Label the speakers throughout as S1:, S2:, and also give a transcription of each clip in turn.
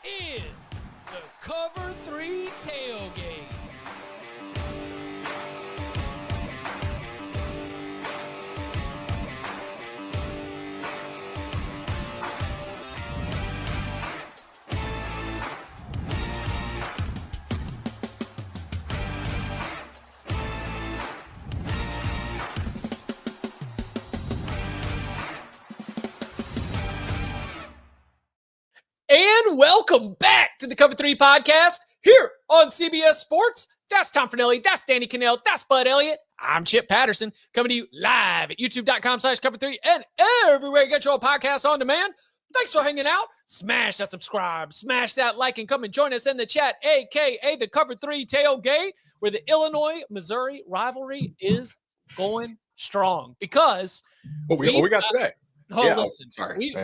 S1: is the Cover 3 Tailgate. And welcome back to the Cover 3 podcast here on CBS Sports. That's Tom Fornelli. That's Danny Kanell. That's Bud Elliott. I'm Chip Patterson coming to you live at youtube.com/Cover3 and everywhere you get your podcasts on demand. Thanks for hanging out. Smash that subscribe, smash that like, and come and join us in the chat, a.k.a. the Cover 3 Tailgate, where the Illinois-Missouri rivalry is going strong because
S2: what we got today.
S1: Listen,
S2: sorry.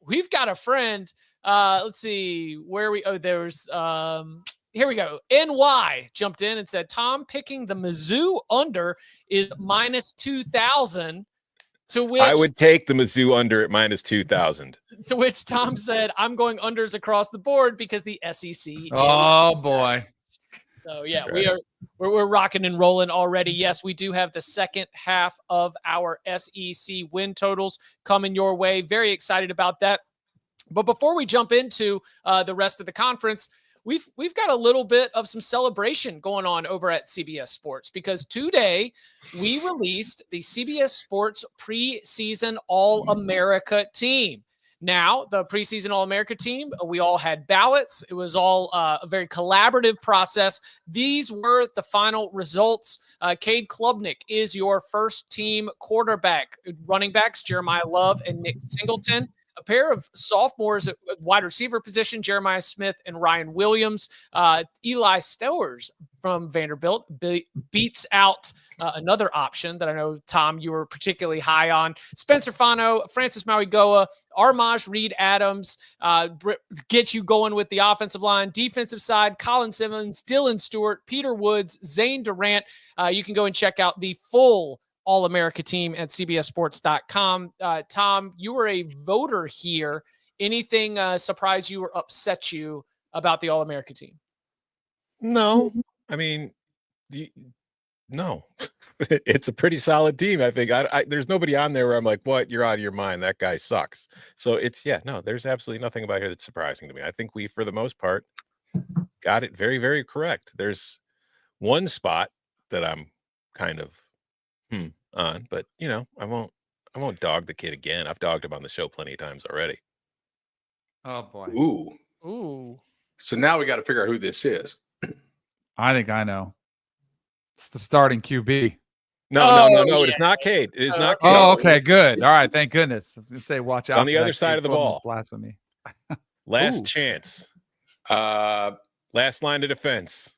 S1: We've got a friend. Let's see where we. Oh, there's. Here we go. NY jumped in and said, Tom picking the Mizzou under is minus 2,000. To which
S3: I would take the Mizzou under at minus 2,000.
S1: To which Tom said, I'm going unders across the board because the SEC.
S4: Oh boy.
S1: So yeah, we're rocking and rolling already. Yes, we do have the second half of our SEC win totals coming your way. Very excited about that. But before we jump into the rest of the conference, we've got a little bit of some celebration going on over at CBS Sports because today we released the CBS Sports Preseason All-America team. Now, the preseason All-America team, we all had ballots. It was all a very collaborative process. These were the final results. Cade Klubnik is your first team quarterback. Running backs, Jeremiah Love and Nick Singleton. A pair of sophomores at wide receiver position, Jeremiah Smith and Ryan Williams. Eli Stowers from Vanderbilt beats out another option that I know, Tom, you were particularly high on. Spencer Fano, Francis Mauigoa, Armaj Reed Adams get you going with the offensive line. Defensive side, Colin Simmons, Dylan Stewart, Peter Woods, Zane Durant. You can go and check out the full All-America team at cbssports.com. Tom, you were a voter here. Anything surprise you or upset you about the All-America team?
S3: No. I mean, no. It's a pretty solid team, I think. There's nobody on there where I'm like, what? You're out of your mind. That guy sucks. So there's absolutely nothing about here that's surprising to me. I think we, for the most part, got it very, very correct. There's one spot that I'm kind of on, but I won't dog the kid again. I've dogged him on the show plenty of times already.
S4: Oh boy.
S1: Ooh.
S2: So now we got to figure out who this is.
S4: I think I know. It's the starting QB.
S3: No. It is not Cade. It is not Cade.
S4: Oh, okay, good. All right, thank goodness. I was gonna say, watch out.
S3: On the other side of the ball.
S4: Blasphemy.
S3: Last chance. Last line of defense.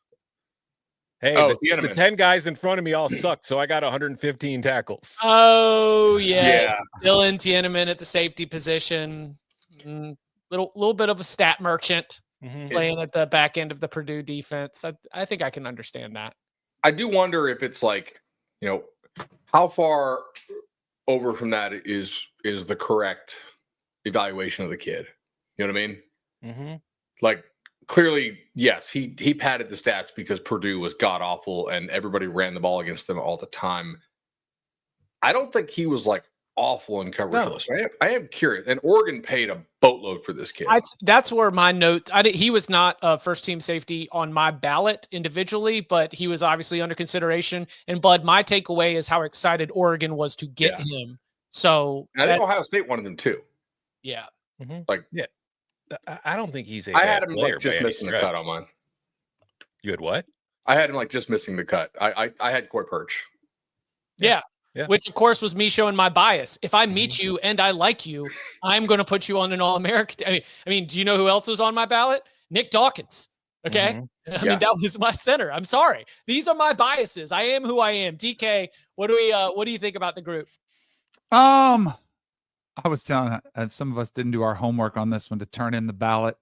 S3: Hey, the 10 guys in front of me all sucked, so I got 115 tackles.
S1: Oh, yeah. Dylan Tiananmen at the safety position. Little bit of a stat merchant playing at the back end of the Purdue defense. I think I can understand that.
S2: I do wonder if it's like, how far over from that is the correct evaluation of the kid. You know what I mean?
S3: Mm-hmm.
S2: Like, clearly, yes, he padded the stats because Purdue was god-awful and everybody ran the ball against them all the time. I don't think he was, like, awful in coverage. No. I am curious. And Oregon paid a boatload for this kid.
S1: That's where my note – he was not a first-team safety on my ballot individually, but he was obviously under consideration. And, Bud, my takeaway is how excited Oregon was to get him. So
S2: I think Ohio State wanted him too.
S1: Yeah.
S3: Mm-hmm.
S2: Like,
S3: yeah. I don't think he's a
S2: I had him like just missing the cut on mine.
S3: You had what?
S2: I had him like just missing the cut. I had Coy Perch.
S1: Yeah. Which, of course, was me showing my bias. If I meet you and I like you, I'm going to put you on an All-American. I mean, do you know who else was on my ballot? Nick Dawkins. Okay. I mean, that was my center. I'm sorry. These are my biases. I am who I am. DK, what do you think about the group?
S4: I was telling some of us didn't do our homework on this one to turn in the ballot,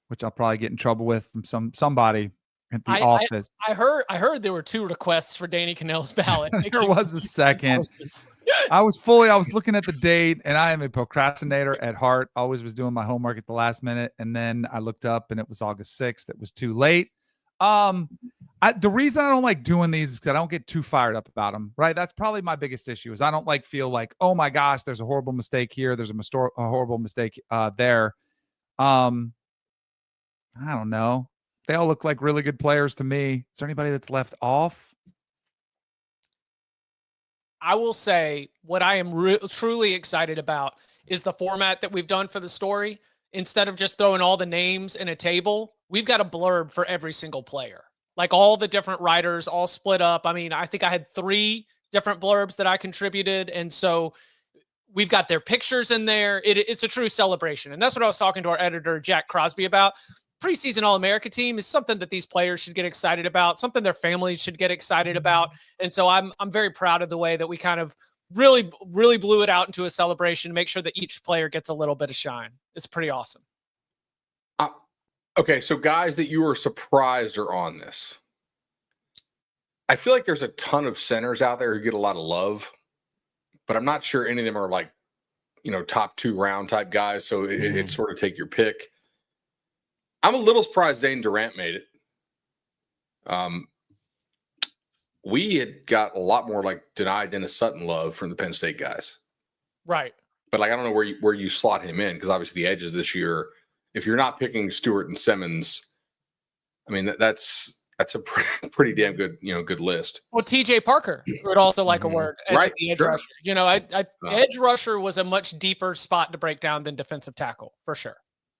S4: which I'll probably get in trouble with from somebody. at the office.
S1: I heard there were 2 requests for Danny Kanell's ballot.
S4: There was a second. I was looking at the date, and I am a procrastinator at heart. Always was doing my homework at the last minute, and then I looked up, and it was August 6th. It was too late. The reason I don't like doing these is because I don't get too fired up about them, right? That's probably my biggest issue is I don't feel like, oh my gosh, there's a horrible mistake here. There's a horrible mistake there. I don't know. They all look like really good players to me. Is there anybody that's left off?
S1: I will say what I am truly excited about is the format that we've done for the story. Instead of just throwing all the names in a table, we've got a blurb for every single player. Like all the different writers all split up. I mean, I think I had 3 different blurbs that I contributed. And so we've got their pictures in there. It's a true celebration. And that's what I was talking to our editor, Jack Crosby, about. Preseason All-America team is something that these players should get excited about, something their families should get excited about. And so I'm very proud of the way that we kind of really blew it out into a celebration to make sure that each player gets a little bit of shine. It's pretty awesome.
S2: Okay, so guys that you were surprised are on this. I feel like there's a ton of centers out there who get a lot of love, but I'm not sure any of them are like, top 2 round type guys. So it's sort of take your pick. I'm a little surprised Zane Durant made it. We had got a lot more like denied Dennis Sutton love from the Penn State guys.
S1: Right.
S2: But I don't know where you slot him in, because obviously the edges this year, if you're not picking Stewart and Simmons, I mean, that's a pretty damn good, good list.
S1: Well, TJ Parker would also like a word.
S2: Right.
S1: The edge rusher. Edge rusher was a much deeper spot to break down than defensive tackle for sure.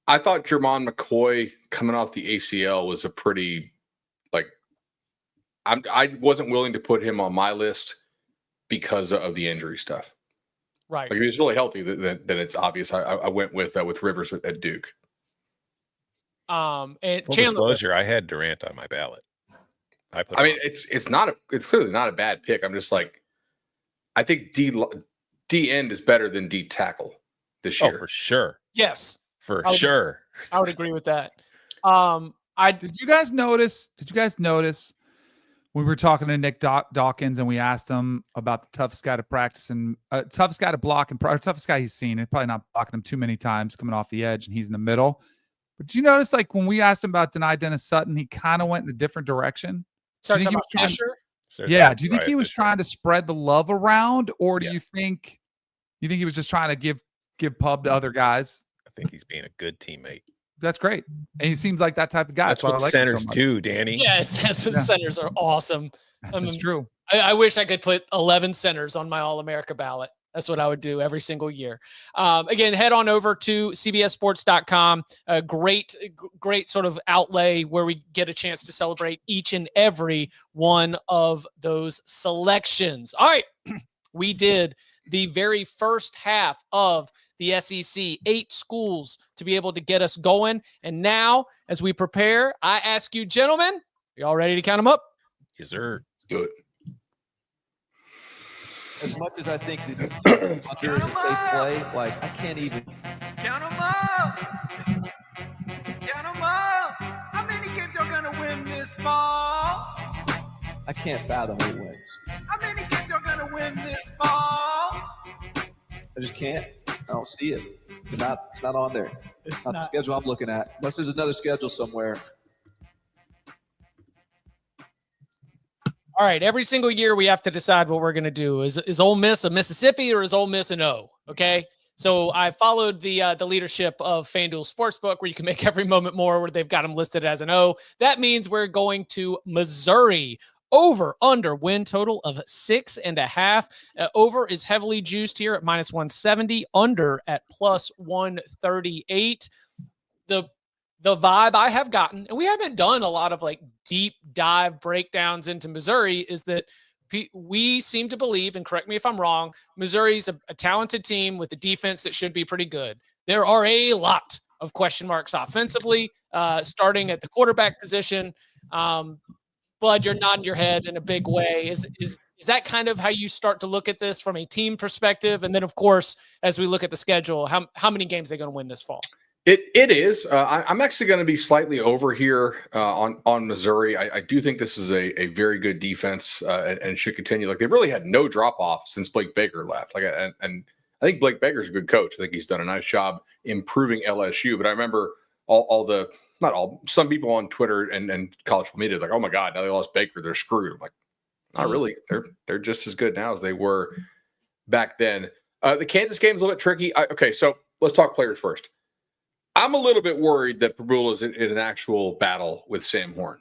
S2: I thought Jermon McCoy coming off the ACL was a pretty, I wasn't willing to put him on my list because of the injury stuff.
S1: Right.
S2: Like if he's really healthy, then it's obvious. I went with Rivers at Duke.
S1: And
S3: Full
S1: Chandler,
S3: disclosure, I had Durant on my ballot.
S2: It's clearly not a bad pick. I'm just like, I think D end is better than D tackle this year.
S3: Oh, for sure.
S1: yes.
S3: For sure.
S1: I would agree with that.
S4: Did you guys notice we were talking to Nick Dawkins and we asked him about the toughest guy to practice and toughest guy to block and toughest guy he's seen, and probably not blocking him too many times coming off the edge, and he's in the middle. But did you notice, when we asked him about deny Dennis Sutton, he kind of went in a different direction?
S1: Sorry, talking about Fisher?
S4: Yeah. Do you think he was trying to spread the love around, or do you think he was just trying to give pub to other guys?
S3: I think he's being a good teammate.
S4: That's great. And he seems like that type of guy.
S3: That's what centers do, Danny.
S1: Yeah, centers are awesome.
S4: That's true.
S1: I wish I could put 11 centers on my All-America ballot. That's what I would do every single year. Again, head on over to cbssports.com. A great sort of outlay where we get a chance to celebrate each and every one of those selections. All right. We did the very first half of the SEC, 8 schools to be able to get us going. And now, as we prepare, I ask you, gentlemen, y'all ready to count them up?
S3: Yes, sir.
S2: Let's do it.
S5: As much as I think this here is a safe play, I can't even.
S1: Count them up. Count them up. How many games y'all gonna win this fall?
S5: I can't fathom who wins.
S1: How many games y'all gonna win this fall?
S5: I just can't. I don't see it. It's not on there. It's not the schedule I'm looking at. Unless there's another schedule somewhere.
S1: All right, every single year we have to decide what we're going to do. Is Ole Miss a Mississippi or is Ole Miss an O? Okay, so I followed the leadership of FanDuel Sportsbook, where you can make every moment more, where they've got them listed as an O. That means we're going to Missouri. Over under win total of 6.5. Over is heavily juiced here at -170. Under at +138. The vibe I have gotten, and we haven't done a lot of deep dive breakdowns into Missouri, is that we seem to believe, and correct me if I'm wrong, Missouri's a talented team with a defense that should be pretty good. There are a lot of question marks offensively, starting at the quarterback position. Bud, you're nodding your head in a big way. Is that kind of how you start to look at this from a team perspective? And then, of course, as we look at the schedule, how many games are they going to win this fall?
S2: It is. I'm actually going to be slightly over here on Missouri. I do think this is a very good defense and should continue. Like, they really had no drop off since Blake Baker left. And I think Blake Baker's a good coach. I think he's done a nice job improving LSU. But I remember some people on Twitter and college media like, oh my God, now they lost Baker, they're screwed. I'm like, not really. They're just as good now as they were back then. The Kansas game is a little bit tricky. Okay, so let's talk players first. I'm a little bit worried that Prabula is in an actual battle with Sam Horn.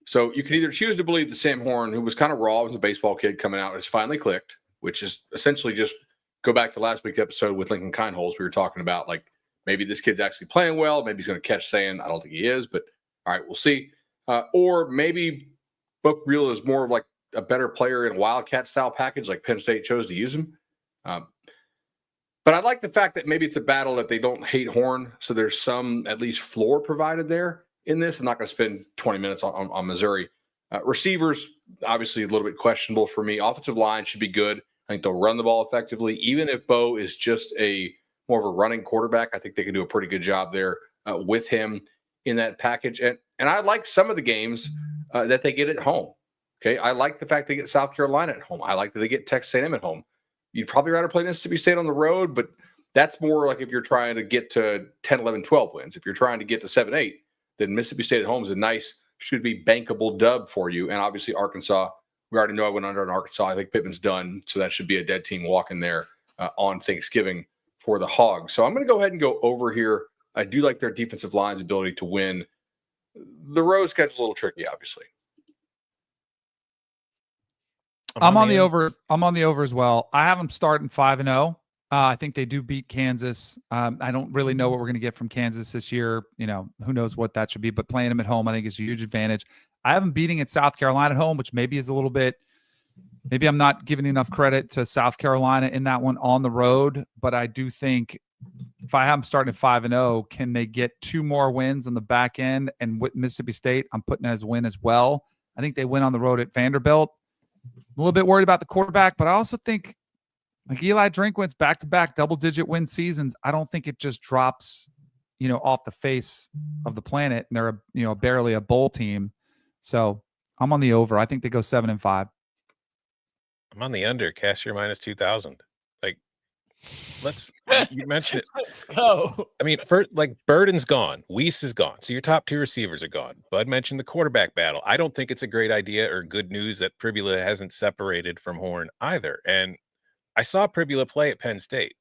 S2: So you can either choose to believe that Sam Horn, who was kind of raw as a baseball kid coming out, has finally clicked, which is essentially just go back to last week's episode with Lincoln Kindholz. We were talking about, like, maybe this kid's actually playing well. Maybe he's going to catch sand. I don't think he is, but all right, we'll see. Or maybe Bo Prabula is more of like a better player in a Wildcat-style package, like Penn State chose to use him. But I like the fact that maybe it's a battle that they don't hate Horn, so there's some at least floor provided there in this. I'm not going to spend 20 minutes on Missouri. Receivers, obviously a little bit questionable for me. Offensive line should be good. I think they'll run the ball effectively. Even if Bo is just more of a running quarterback, I think they can do a pretty good job there with him in that package. And I like some of the games that they get at home. Okay, I like the fact they get South Carolina at home. I like that they get Texas A&M at home. You'd probably rather play Mississippi State on the road, but that's more like if you're trying to get to 10, 11, 12 wins. If you're trying to get to 7, 8, then Mississippi State at home is a nice, should be bankable dub for you. And obviously Arkansas, we already know I went under on Arkansas. I think Pittman's done, so that should be a dead team walking there on Thanksgiving for the Hogs. So I'm going to go ahead and go over here. I do like their defensive line's ability to win. The road schedule's a little tricky, obviously.
S4: I'm on the over. I'm on the over as well. I have them starting 5-0. I think they do beat Kansas. I don't really know what we're going to get from Kansas this year. You know, who knows what that should be, but playing them at home, I think, is a huge advantage. I have them beating at South Carolina at home, which maybe is a little bit, maybe I'm not giving enough credit to South Carolina in that one on the road, but I do think if I have them starting at 5-0, can they get 2 more wins on the back end? And with Mississippi State, I'm putting as a win as well. I think they win on the road at Vanderbilt. A little bit worried about the quarterback, but I also think, like, Eli Drinkwitz, back-to-back double-digit win seasons, I don't think it just drops, off the face of the planet. And they're barely a bowl team. So I'm on the over. I think they go 7-5.
S3: I'm on the under. Cashier minus 2,000. Like, you mentioned it.
S1: Let's go.
S3: I mean, Burden's gone. Weiss is gone. So your top 2 receivers are gone. Bud mentioned the quarterback battle. I don't think it's a great idea or good news that Pribula hasn't separated from Horn either. And I saw Pribula play at Penn State.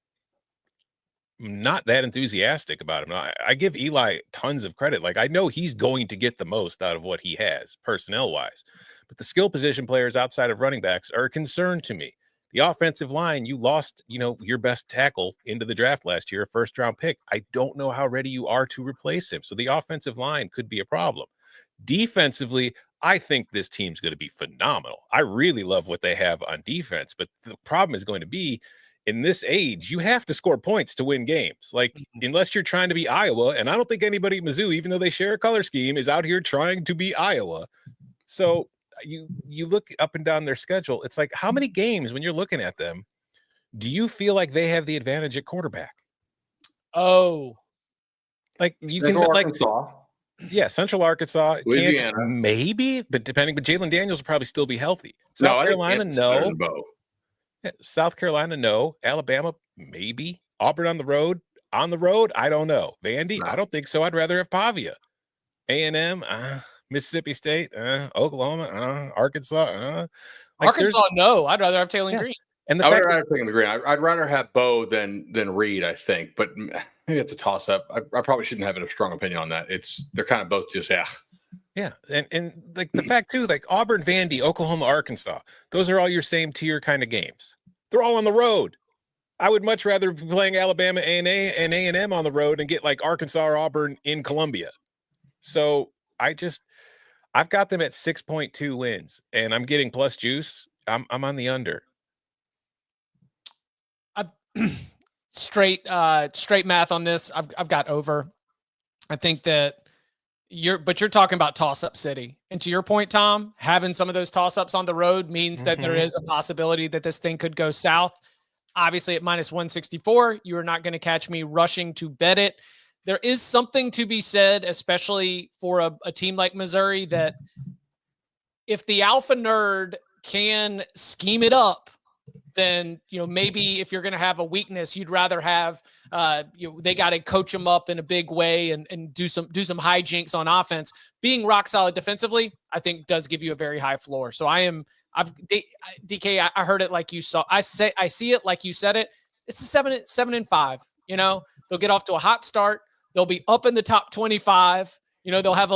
S3: I'm not that enthusiastic about him. I give Eli tons of credit. Like, I know he's going to get the most out of what he has personnel-wise. But the skill position players outside of running backs are a concern to me. The offensive line, you lost, your best tackle into the draft last year, a first-round pick. I don't know how ready you are to replace him. So the offensive line could be a problem. Defensively, I think this team's going to be phenomenal. I really love what they have on defense, but the problem is going to be, in this age, you have to score points to win games. Like, unless you're trying to be Iowa, and I don't think anybody at Mizzou, even though they share a color scheme, is out here trying to be Iowa. So you look up and down their schedule, it's like, how many games when you're looking at them do you feel like they have the advantage at quarterback? Like, you can, like, Central Arkansas, Kansas, maybe, but Jalen Daniels will probably still be healthy. South Carolina, no. South Carolina, no. Alabama, maybe. Auburn on the road, I don't know. Vandy, I don't think so. I'd rather have Pavia. A&M, Mississippi State, Oklahoma, Arkansas.
S1: Arkansas, no. I'd rather have Taylor Green.
S2: And I would rather have Taylor Green. I'd rather have Bo than Reed, I think. But maybe it's a toss-up. I probably shouldn't have a strong opinion on that. They're kind of both just,
S3: Yeah, and like the fact too, like Auburn, Vandy, Oklahoma, Arkansas, those are all your same tier kind of games. They're all on the road. I would much rather be playing Alabama and A&M on the road and get like Arkansas or Auburn in Columbia. So I've got them at 6.2 wins, and I'm getting plus juice. I'm on the under.
S1: Straight math on this. I've got over. I think that you're talking about toss-up city. And to your point, Tom, having some of those toss-ups on the road means that there is a possibility that this thing could go south. Obviously, at minus 164, you are not going to catch me rushing to bet it. there is something to be said, especially for a team like Missouri, that if the alpha nerd can scheme it up, then, maybe if you're going to have a weakness, you'd rather have, they got to coach them up in a big way and do some hijinks on offense. Being rock solid defensively, I think does give you a very high floor. So DK, I heard it like you saw. I see it like you said it. It's a 7-5. They'll get off to a hot start. They'll be up in the top 25. They'll have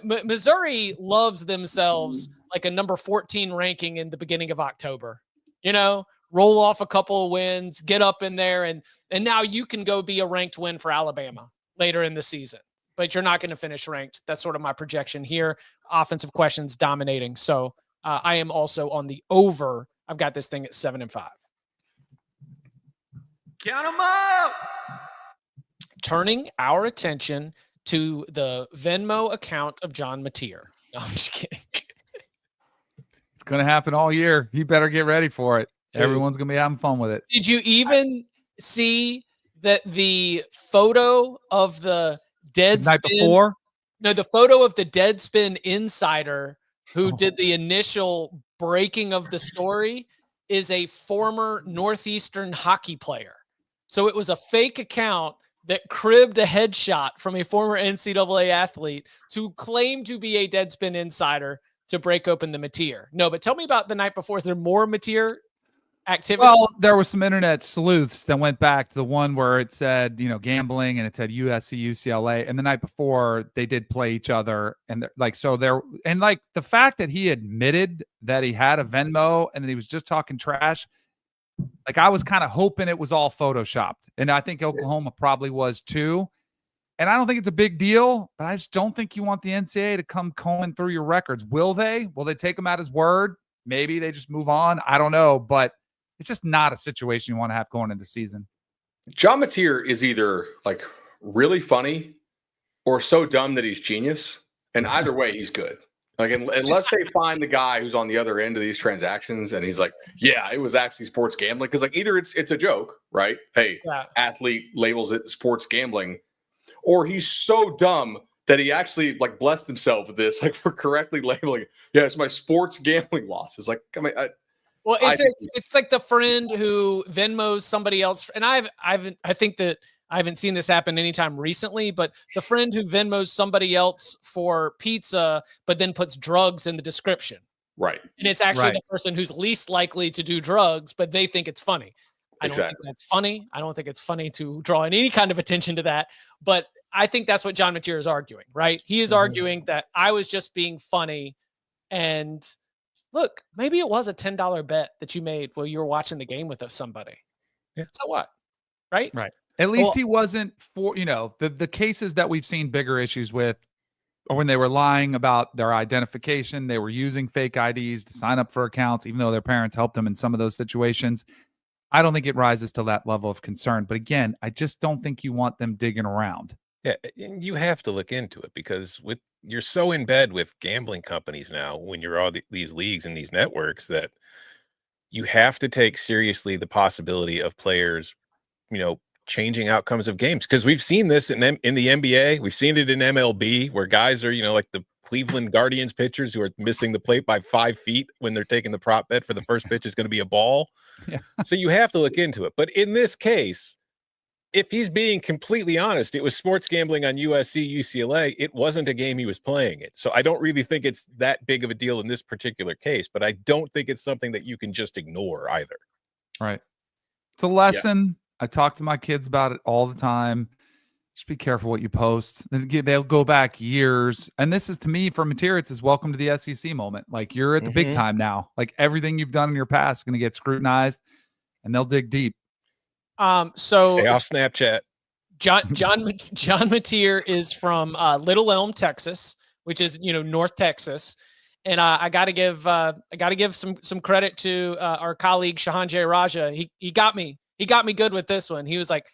S1: Missouri loves themselves like a number 14 ranking in the beginning of October. Roll off a couple of wins, get up in there, and now you can go be a ranked win for Alabama later in the season. But you're not going to finish ranked. That's sort of my projection here. Offensive questions dominating. So I am also on the over. I've got this thing at 7-5.
S5: Count them up.
S1: Turning our attention to the Venmo account of John Mateer. No, I'm just kidding.
S4: It's going to happen all year. You better get ready for it. Dude, everyone's going to be having fun with it.
S1: Did you even see that the photo of the Deadspin
S4: night before?
S1: No, the photo of the Deadspin insider who did the initial breaking of the story is a former Northeastern hockey player. So it was a fake account that cribbed a headshot from a former NCAA athlete to claim to be a Deadspin insider to break open the Mateer. No, but tell me about the night before. Is there more Mateer activity?
S4: Well, there were some internet sleuths that went back to the one where it said, gambling, and it said USC, UCLA. And the night before they did play each other. And the fact that he admitted that he had a Venmo and that he was just talking trash, like I was kind of hoping it was all photoshopped. And I think Oklahoma probably was too. And I don't think it's a big deal, but I just don't think you want the NCAA to come combing through your records. Will they? Will they take him at his word? Maybe they just move on. I don't know, but it's just not a situation you want to have going into the season.
S2: John Mateer is either like really funny or so dumb that he's genius. And either way, he's good. Like, unless they find the guy who's on the other end of these transactions and he's like, yeah, it was actually sports gambling. Because like either it's a joke, right? Hey, athlete labels it sports gambling. Or he's so dumb that he actually like blessed himself with this, like for correctly labeling. Yeah, it's my sports gambling losses. Like, I mean,
S1: it's like the friend who Venmos somebody else, and I think that I haven't seen this happen anytime recently, but the friend who Venmos somebody else for pizza, but then puts drugs in the description.
S2: Right.
S1: And it's actually the person who's least likely to do drugs, but they think it's funny. I don't think that's funny. I don't think it's funny to draw any kind of attention to that. But I think that's what John Mateer is arguing, right? He is arguing that I was just being funny. And look, maybe it was a $10 bet that you made while you were watching the game with somebody. Yeah. So what? Right?
S4: Right. At least he wasn't for, the cases that we've seen bigger issues with, or when they were lying about their identification, they were using fake IDs to sign up for accounts, even though their parents helped them in some of those situations. I don't think it rises to that level of concern. But again, I just don't think you want them digging around.
S3: Yeah, and you have to look into it because you're so in bed with gambling companies now when you're all these leagues and these networks that you have to take seriously the possibility of players, changing outcomes of games. Because we've seen this in the NBA. We've seen it in MLB where guys are, like the Cleveland Guardians pitchers who are missing the plate by 5 feet when they're taking the prop bet for the first pitch is going to be a ball. Yeah. So you have to look into it. But in this case, if he's being completely honest, it was sports gambling on USC, UCLA. It wasn't a game he was playing it. So I don't really think it's that big of a deal in this particular case, but I don't think it's something that you can just ignore either.
S4: Right. It's a lesson. Yeah. I talk to my kids about it all the time. Just be careful what you post. They'll go back years. And this is, to me, for Mateer, it's his welcome to the SEC moment. Like, you're at the big time now. Like, everything you've done in your past is going to get scrutinized, and they'll dig deep.
S1: So
S3: stay off Snapchat.
S1: John Mateer is from Little Elm, Texas, which is North Texas, and I got to give some credit to our colleague Shahan J. Raja. He got me good with this one. He was like,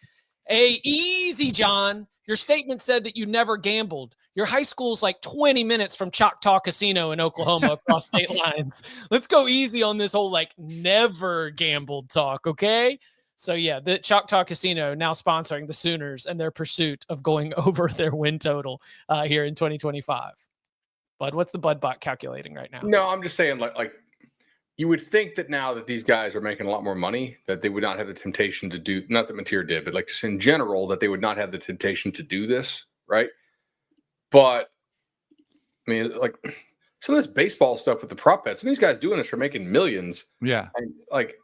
S1: "Hey, easy, John. Your statement said that you never gambled. Your high school's like 20 minutes from Choctaw Casino in Oklahoma across state lines. Let's go easy on this whole like never gambled talk, okay?" So yeah, the Choctaw Casino now sponsoring the Sooners and their pursuit of going over their win total here in 2025. Bud, what's the Bud bot calculating right now?
S2: No, I'm just saying, like you would think that now that these guys are making a lot more money, that they would not have the temptation to do, not that Mateer did, but like just in general, that they would not have the temptation to do this, right? But I mean, like some of this baseball stuff with the prop bets, some of these guys doing this for making millions.
S4: Yeah.
S2: And like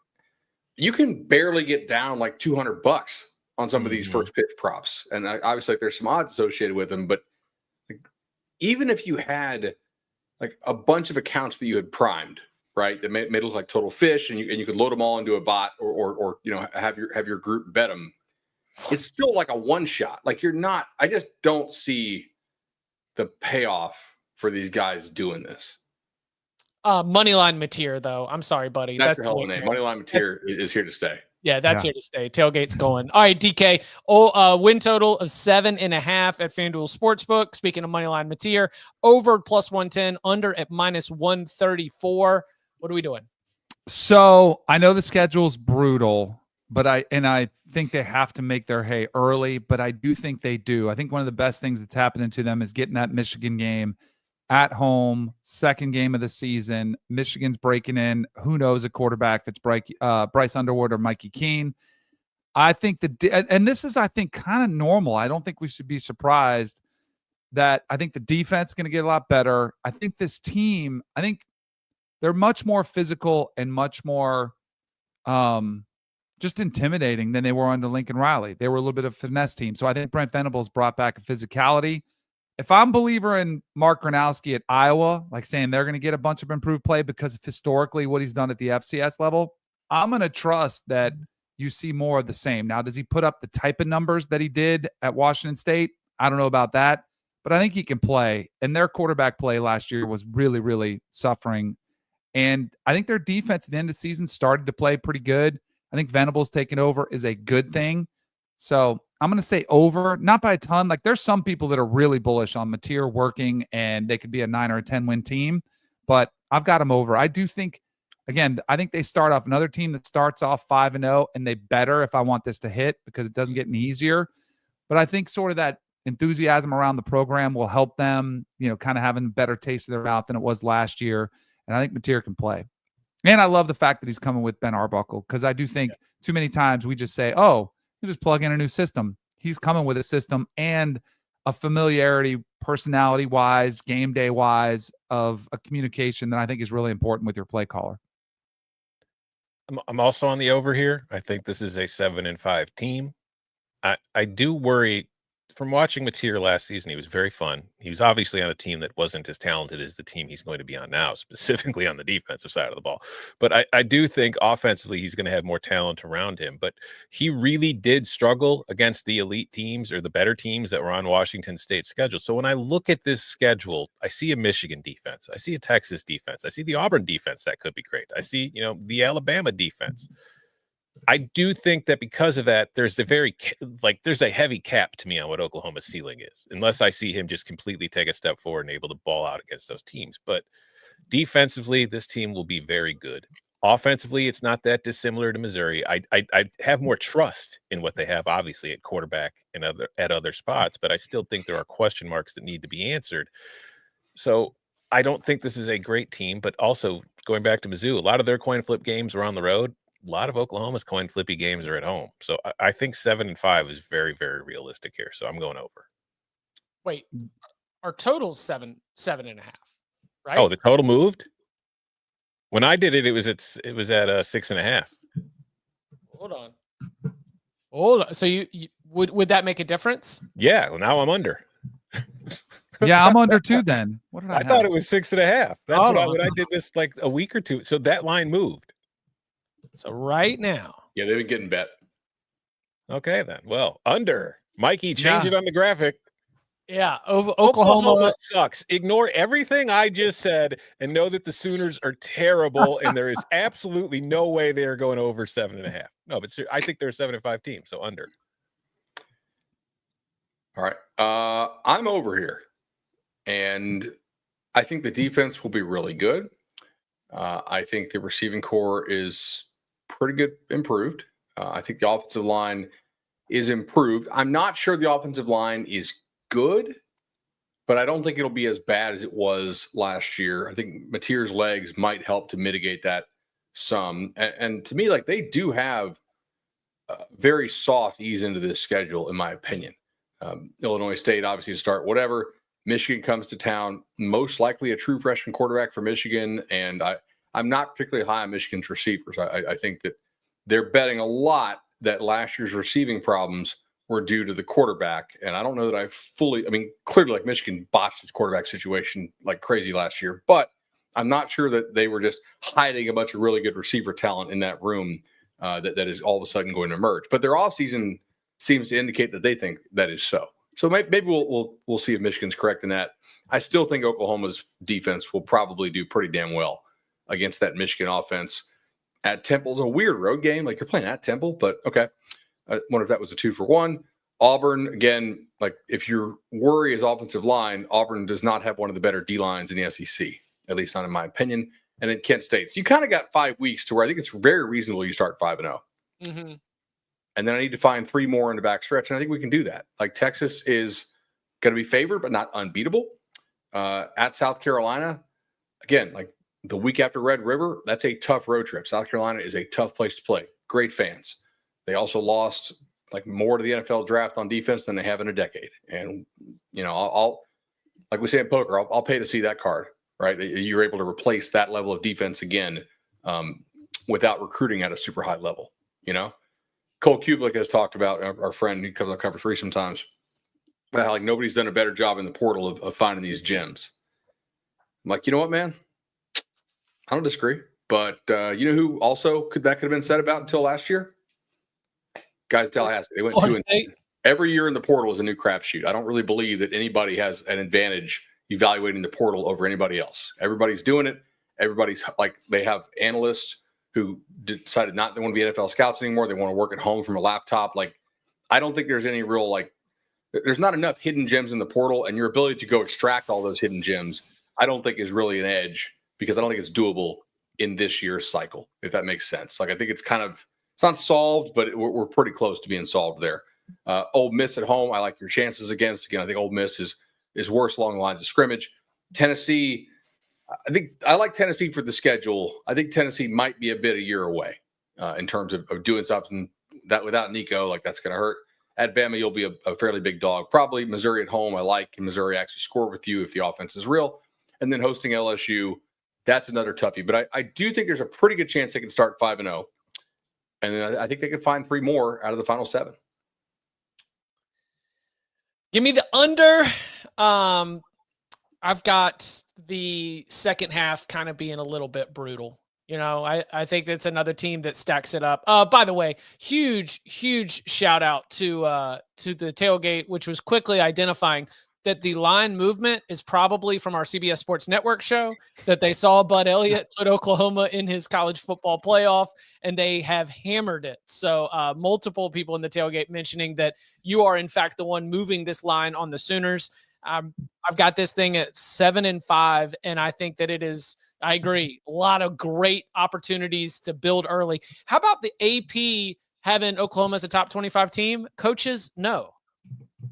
S2: you can barely get down like $200 on some of these first pitch props. And obviously like, there's some odds associated with them, but like, even if you had like a bunch of accounts that you had primed, right, that made it look like total fish, and you could load them all into a bot or you know, have your group bet them, it's still like a one shot. Like you're not, I just don't see the payoff for these guys doing this.
S1: Moneyline Mateer, though. I'm sorry, buddy.
S2: That's a hell of a name. Moneyline Mateer is here to stay.
S1: Yeah, that's here to stay. Tailgate's going. All right, DK. Win total of 7.5 at FanDuel Sportsbook. Speaking of Moneyline Mateer, over plus 110, under at minus 134. What are we doing?
S4: So I know the schedule's brutal, but I think they have to make their hay early, but I do think they do. I think one of the best things that's happening to them is getting that Michigan game at home, second game of the season. Michigan's breaking in. Who knows a quarterback if it's Bryce Underwood or Mikey Keene. I think and this is, I think, kind of normal. I don't think we should be surprised that I think the defense is going to get a lot better. I think this team, I think they're much more physical and much more just intimidating than they were under Lincoln Riley. They were a little bit of a finesse team. So I think Brent Venables brought back a physicality. If I'm a believer in Mark Gronowski at Iowa, like saying they're going to get a bunch of improved play because of historically what he's done at the FCS level, I'm going to trust that you see more of the same. Now, does he put up the type of numbers that he did at Washington State? I don't know about that, but I think he can play. And their quarterback play last year was really, really suffering. And I think their defense at the end of the season started to play pretty good. I think Venables taking over is a good thing. So I'm going to say over, not by a ton. Like there's some people that are really bullish on Mateer working and they could be a 9 or a 10 win team, but I've got them over. I do think, again, I think they start off another team that starts off 5-0 and they better if I want this to hit because it doesn't get any easier. But I think sort of that enthusiasm around the program will help them, you know, kind of having a better taste of their mouth than it was last year. And I think Mateer can play. And I love the fact that he's coming with Ben Arbuckle because I do think too many times we just say, oh, you just plug in a new system. He's coming with a system and a familiarity, personality-wise, game day-wise, of a communication that I think is really important with your play caller.
S3: I'm also on the over here. I think this is a 7-5 team. I do worry from watching Mateer last season. He was very fun. He was obviously on a team that wasn't as talented as the team he's going to be on now, specifically on the defensive side of the ball. But I do think offensively he's going to have more talent around him. But he really did struggle against the elite teams or the better teams that were on Washington State's schedule. So when I look at this schedule, I see a Michigan defense. I see a Texas defense. I see the Auburn defense that could be great. I see, you know, the Alabama defense. I do think that because of that, there's there's a heavy cap to me on what Oklahoma's ceiling is, unless I see him just completely take a step forward and able to ball out against those teams. But defensively, this team will be very good. Offensively, it's not that dissimilar to Missouri. I have more trust in what they have, obviously, at quarterback and at other spots, but I still think there are question marks that need to be answered. So I don't think this is a great team, but also going back to Mizzou, a lot of their coin flip games are on the road. A lot of Oklahoma's coin flippy games are at home. So I think 7-5 is very, very realistic here. So I'm going over.
S1: Wait, our total's 7.5, right?
S3: Oh, the total moved? When I did it, it was at 6.5.
S1: Hold on. So you would that make a difference?
S3: Yeah. Well, now I'm under.
S4: Yeah, I'm under 2 then. What did I
S3: thought it was 6.5. That's when I did this like a week or two. So that line moved.
S1: So right now.
S2: Yeah, they've been getting bet.
S3: Okay, then. Well, under. Mikey, change it on the graphic.
S1: Yeah, Oklahoma
S3: sucks. Ignore everything I just said and know that the Sooners are terrible and there is absolutely no way they are going over 7.5. No, but I think they're a 7-5 team, so under.
S2: All right. I'm over here. And I think the defense will be really good. I think the receiving core is pretty good improved. I think the offensive line is improved. I'm not sure the offensive line is good, but I don't think it'll be as bad as it was last year. I think Mateer's legs might help to mitigate that some. And to me, like, they do have very soft ease into this schedule, in my opinion. Illinois State, obviously, to start whatever. Michigan comes to town, most likely a true freshman quarterback for Michigan. And I'm not particularly high on Michigan's receivers. I think that they're betting a lot that last year's receiving problems were due to the quarterback. And I don't know that clearly, like, Michigan botched its quarterback situation like crazy last year, but I'm not sure that they were just hiding a bunch of really good receiver talent in that room that is all of a sudden going to emerge. But their offseason seems to indicate that they think that is so. So maybe we'll see if Michigan's correct in that. I still think Oklahoma's defense will probably do pretty damn well against that Michigan offense. At Temple's a weird road game. Like, you're playing at Temple, but okay. I wonder if that was a 2-for-1. Auburn, again, like, if your worry is offensive line, Auburn does not have one of the better D-lines in the SEC, at least not in my opinion. And then Kent State. So you kind of got 5 weeks to where I think it's very reasonable you start 5-0.
S1: Mm-hmm.
S2: And then I need to find 3 more in the back stretch, and I think we can do that. Like, Texas is going to be favored, but not unbeatable. At South Carolina, again, like, the week after Red River, that's a tough road trip. South Carolina is a tough place to play. Great fans. They also lost, like, more to the NFL draft on defense than they have in a decade. And, I'll like we say in poker, I'll pay to see that card, right? You're able to replace that level of defense again without recruiting at a super high level, Cole Kublik has talked about, our friend who comes on Cover 3 sometimes, about how, like, nobody's done a better job in the portal of finding these gems. I'm like, you know what, man? I don't disagree. But you know who also could have been said about until last year? Guys, Tallahassee. They went 2-2. Every year in the portal is a new crapshoot. I don't really believe that anybody has an advantage evaluating the portal over anybody else. Everybody's doing it. Everybody's like, they have analysts who decided not to want to be NFL scouts anymore. They want to work at home from a laptop. Like, I don't think there's any real, like, there's not enough hidden gems in the portal, and your ability to go extract all those hidden gems, I don't think is really an edge, because I don't think it's doable in this year's cycle, if that makes sense. Like, I think it's not solved, but we're pretty close to being solved there. Ole Miss at home, I like your chances against. Again, I think Ole Miss is worse along the lines of scrimmage. Tennessee, I like Tennessee for the schedule. I think Tennessee might be a bit a year away in terms of doing something that without Nico, like, that's going to hurt. At Bama, you'll be a fairly big dog. Probably Missouri at home, I like. Can Missouri actually score with you if the offense is real? And then hosting LSU, that's another toughie. But I do think there's a pretty good chance they can start 5-0. And then I think they can find 3 more out of the final 7.
S1: Give me the under. I've got the second half kind of being a little bit brutal. I think that's another team that stacks it up. By the way, huge shout out to the tailgate, which was quickly identifying that the line movement is probably from our CBS Sports Network show, that they saw Bud Elliott put Oklahoma in his college football playoff, and they have hammered it. So multiple people in the tailgate mentioning that you are, in fact, the one moving this line on the Sooners. I've got this thing at 7-5, and I think that it is, I agree, a lot of great opportunities to build early. How about the AP having Oklahoma as a top 25 team? Coaches, no.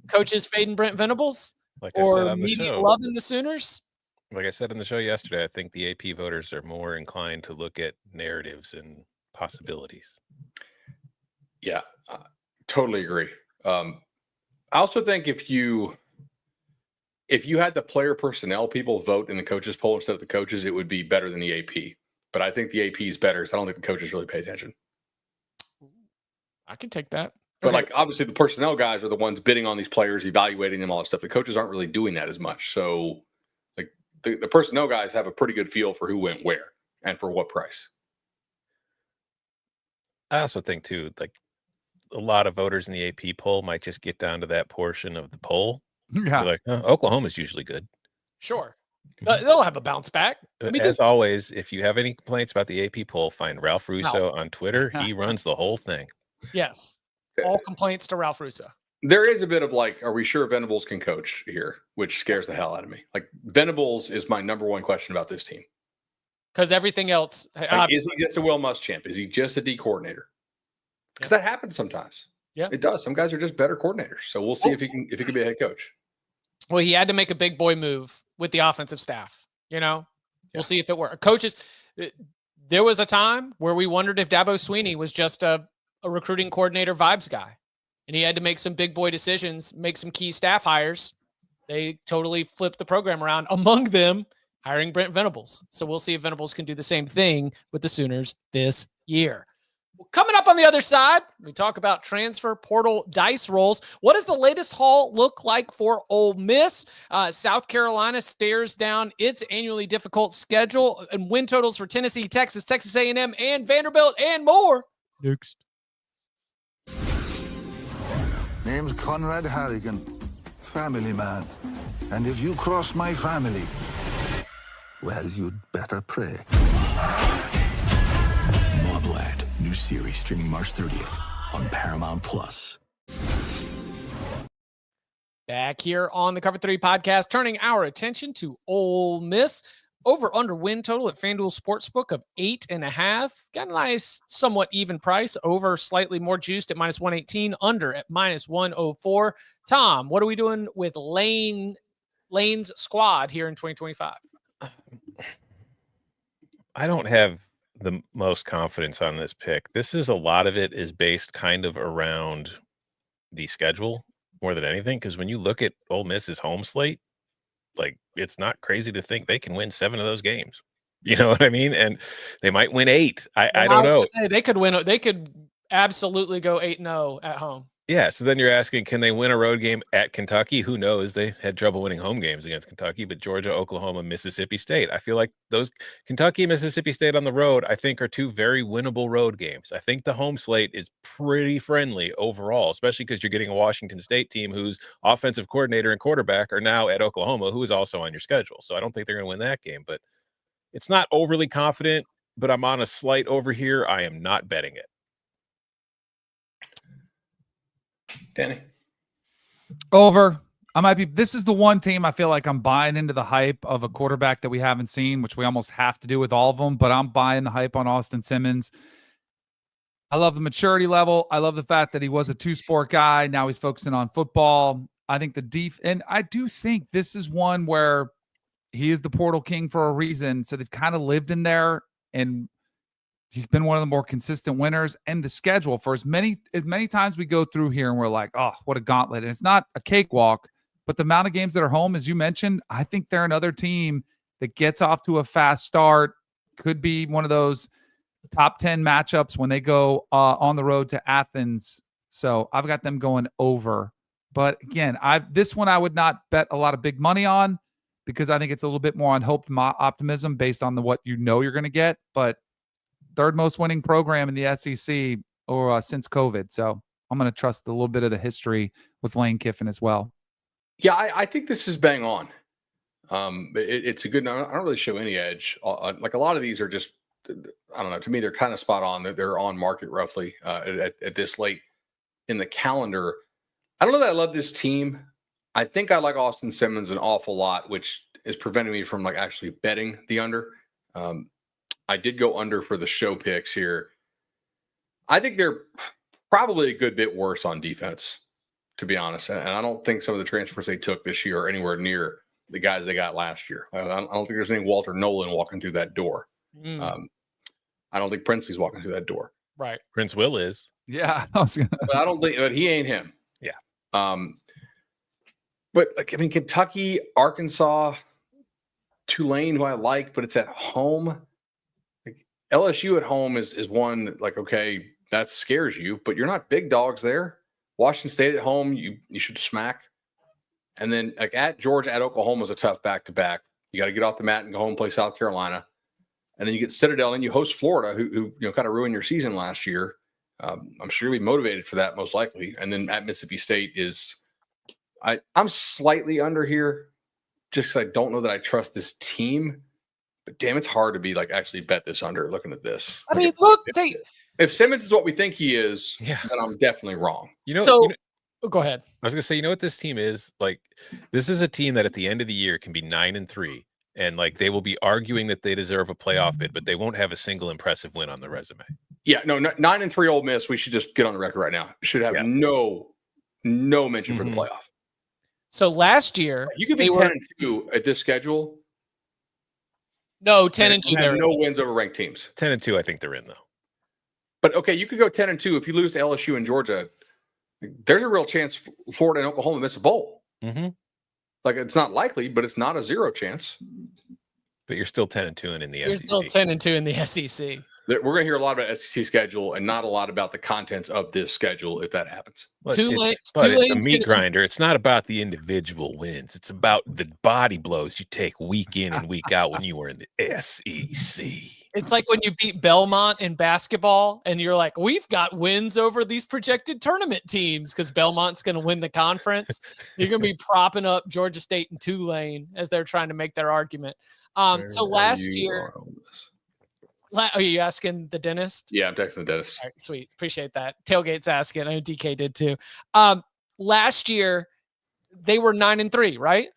S1: Coaches fading Brent Venables?
S3: Like I said on the
S1: media
S3: show,
S1: loving the Sooners?
S3: Like I said in the show yesterday, I think the AP voters are more inclined to look at narratives and possibilities.
S2: Yeah, totally agree. I also think if you had the player personnel people vote in the coaches poll instead of the coaches, it would be better than the AP. But I think the AP is better, so I don't think the coaches really pay attention.
S1: I can take that.
S2: But like, obviously the personnel guys are the ones bidding on these players, evaluating them, all that stuff. The coaches aren't really doing that as much. So like the personnel guys have a pretty good feel for who went where and for what price.
S3: I also think too, like, a lot of voters in the AP poll might just get down to that portion of the poll.
S4: Yeah.
S3: Like, Oklahoma's usually good.
S1: Sure. They'll have a bounce back.
S3: As always, if you have any complaints about the AP poll, find Ralph Russo on Twitter. He runs the whole thing.
S1: Yes. All complaints to Ralph Russo.
S2: There is a bit of like, are we sure Venables can coach here? Which scares the hell out of me. Like, Venables is my number one question about this team.
S1: Because everything else.
S2: Like, is he just a Will Muschamp? Is he just a D coordinator? because that happens sometimes.
S1: Yeah,
S2: it does. Some guys are just better coordinators. So we'll see if he can be a head coach.
S1: Well, he had to make a big boy move with the offensive staff. We'll see if it works. Coaches, there was a time where we wondered if Dabo Swinney was just a recruiting coordinator vibes guy, and he had to make some big boy decisions, make some key staff hires. They totally flipped the program around, among them hiring Brent Venables. So we'll see if Venables can do the same thing with the Sooners this year. Coming up on the other side, we talk about transfer portal dice rolls. What does the latest haul look like for Ole Miss? South Carolina stares down its annually difficult schedule and win totals for Tennessee, Texas, Texas A&M, and Vanderbilt, and more. Next.
S6: Name's Conrad Harrigan, family man. And if you cross my family, well, you'd better pray.
S7: Mobland, new series streaming March 30th on Paramount Plus.
S1: Back here on the Cover 3 podcast, turning our attention to Ole Miss. Over under win total at FanDuel Sportsbook of 8.5. Got a nice, somewhat even price. Over slightly more juiced at -118. Under at -104. Tom, what are we doing with Lane's squad here in 2025?
S3: I don't have the most confidence on this pick. This is a lot of it is based kind of around the schedule more than anything. Because when you look at Ole Miss's home slate, like, it's not crazy to think they can win 7 of those games. You know what I mean? And they might win 8. I don't know.
S1: Say, they could win. They could absolutely go 8-0 at home.
S3: Yeah. So then you're asking, can they win a road game at Kentucky? Who knows? They had trouble winning home games against Kentucky, but Georgia, Oklahoma, Mississippi State. I feel like those Kentucky, Mississippi State on the road, I think, are 2 very winnable road games. I think the home slate is pretty friendly overall, especially because you're getting a Washington State team whose offensive coordinator and quarterback are now at Oklahoma, who is also on your schedule. So I don't think they're going to win that game, but it's not overly confident, but I'm on a slight over here. I am not betting it.
S2: Danny?
S4: Over. This is the one team I feel like I'm buying into the hype of a quarterback that we haven't seen, which we almost have to do with all of them, but I'm buying the hype on Austin Simmons. I love the maturity level. I love the fact that he was a 2-sport guy. Now he's focusing on football. I think and I do think this is one where he is the portal king for a reason. So they've kind of lived in there, and he's been one of the more consistent winners. And the schedule, for as many times we go through here and we're like, oh, what a gauntlet. And it's not a cakewalk, but the amount of games that are home, as you mentioned, I think they're another team that gets off to a fast start. Could be one of those top 10 matchups when they go on the road to Athens. So I've got them going over. But again, this one I would not bet a lot of big money on, because I think it's a little bit more on hope, optimism based on what you're going to get. But third most winning program in the SEC since COVID. So I'm going to trust a little bit of the history with Lane Kiffin as well.
S2: Yeah, I think this is bang on. It's a good. I don't really show any edge. Like, a lot of these are just, I don't know. To me, they're kind of spot on. They're on market roughly at this late in the calendar. I don't know that I love this team. I think I like Austin Simmons an awful lot, which is preventing me from actually betting the under. I did go under for the show picks here. I think they're probably a good bit worse on defense, to be honest. And I don't think some of the transfers they took this year are anywhere near the guys they got last year. I don't think there's any Walter Nolan walking through that door. I don't think Princely's walking through that door.
S1: Right.
S3: Prince Will is.
S4: Yeah.
S2: But I don't think, but he ain't him.
S3: Yeah.
S2: But Kentucky, Arkansas, Tulane, who I like, but it's at home. LSU at home is one okay, that scares you, but you're not big dogs there. Washington State at home, you should smack. And then at Georgia, at Oklahoma is a tough back-to-back. You got to get off the mat and go home and play South Carolina. And then you get Citadel and you host Florida, who kind of ruined your season last year. I'm sure you'll be motivated for that most likely. And then at Mississippi State I'm slightly under here just because I don't know that I trust this team. But damn, it's hard to be actually bet this under looking at this. If Simmons is what we think he is, then I'm definitely wrong.
S1: Go ahead.
S3: I was going to say, you know what this team is? This is a team that at the end of the year can be 9-3 And like they will be arguing that they deserve a playoff bid, but they won't have a single impressive win on the resume.
S2: Yeah, no, 9-3 Ole Miss. We should just get on the record right now. Should have no mention for the playoff.
S1: So last year
S2: you could be 10-2 at this schedule.
S1: No, 10-2.
S2: Have no wins over ranked teams.
S3: 10-2, I think they're in though.
S2: But okay, you could go 10-2 if you lose to LSU and Georgia. There's a real chance Florida and Oklahoma miss a bowl.
S3: Mm-hmm.
S2: Like it's not likely, but it's not a zero chance.
S3: But you're still 10-2 in the SEC.
S1: You're still 10-2 in the SEC.
S2: We're going to hear a lot about SEC schedule and not a lot about the contents of this schedule if that happens.
S3: But it's a meat grinder. It's not about the individual wins. It's about the body blows you take week in and week out when you were in the SEC.
S1: It's like when you beat Belmont in basketball and you're like, we've got wins over these projected tournament teams because Belmont's going to win the conference. You're going to be propping up Georgia State and Tulane as they're trying to make their argument. So last year, are you asking the dentist?
S2: Yeah, I'm texting the dentist.
S1: All right, sweet. Appreciate that. Tailgate's asking. I know DK did too. Last year, they were 9-3, right?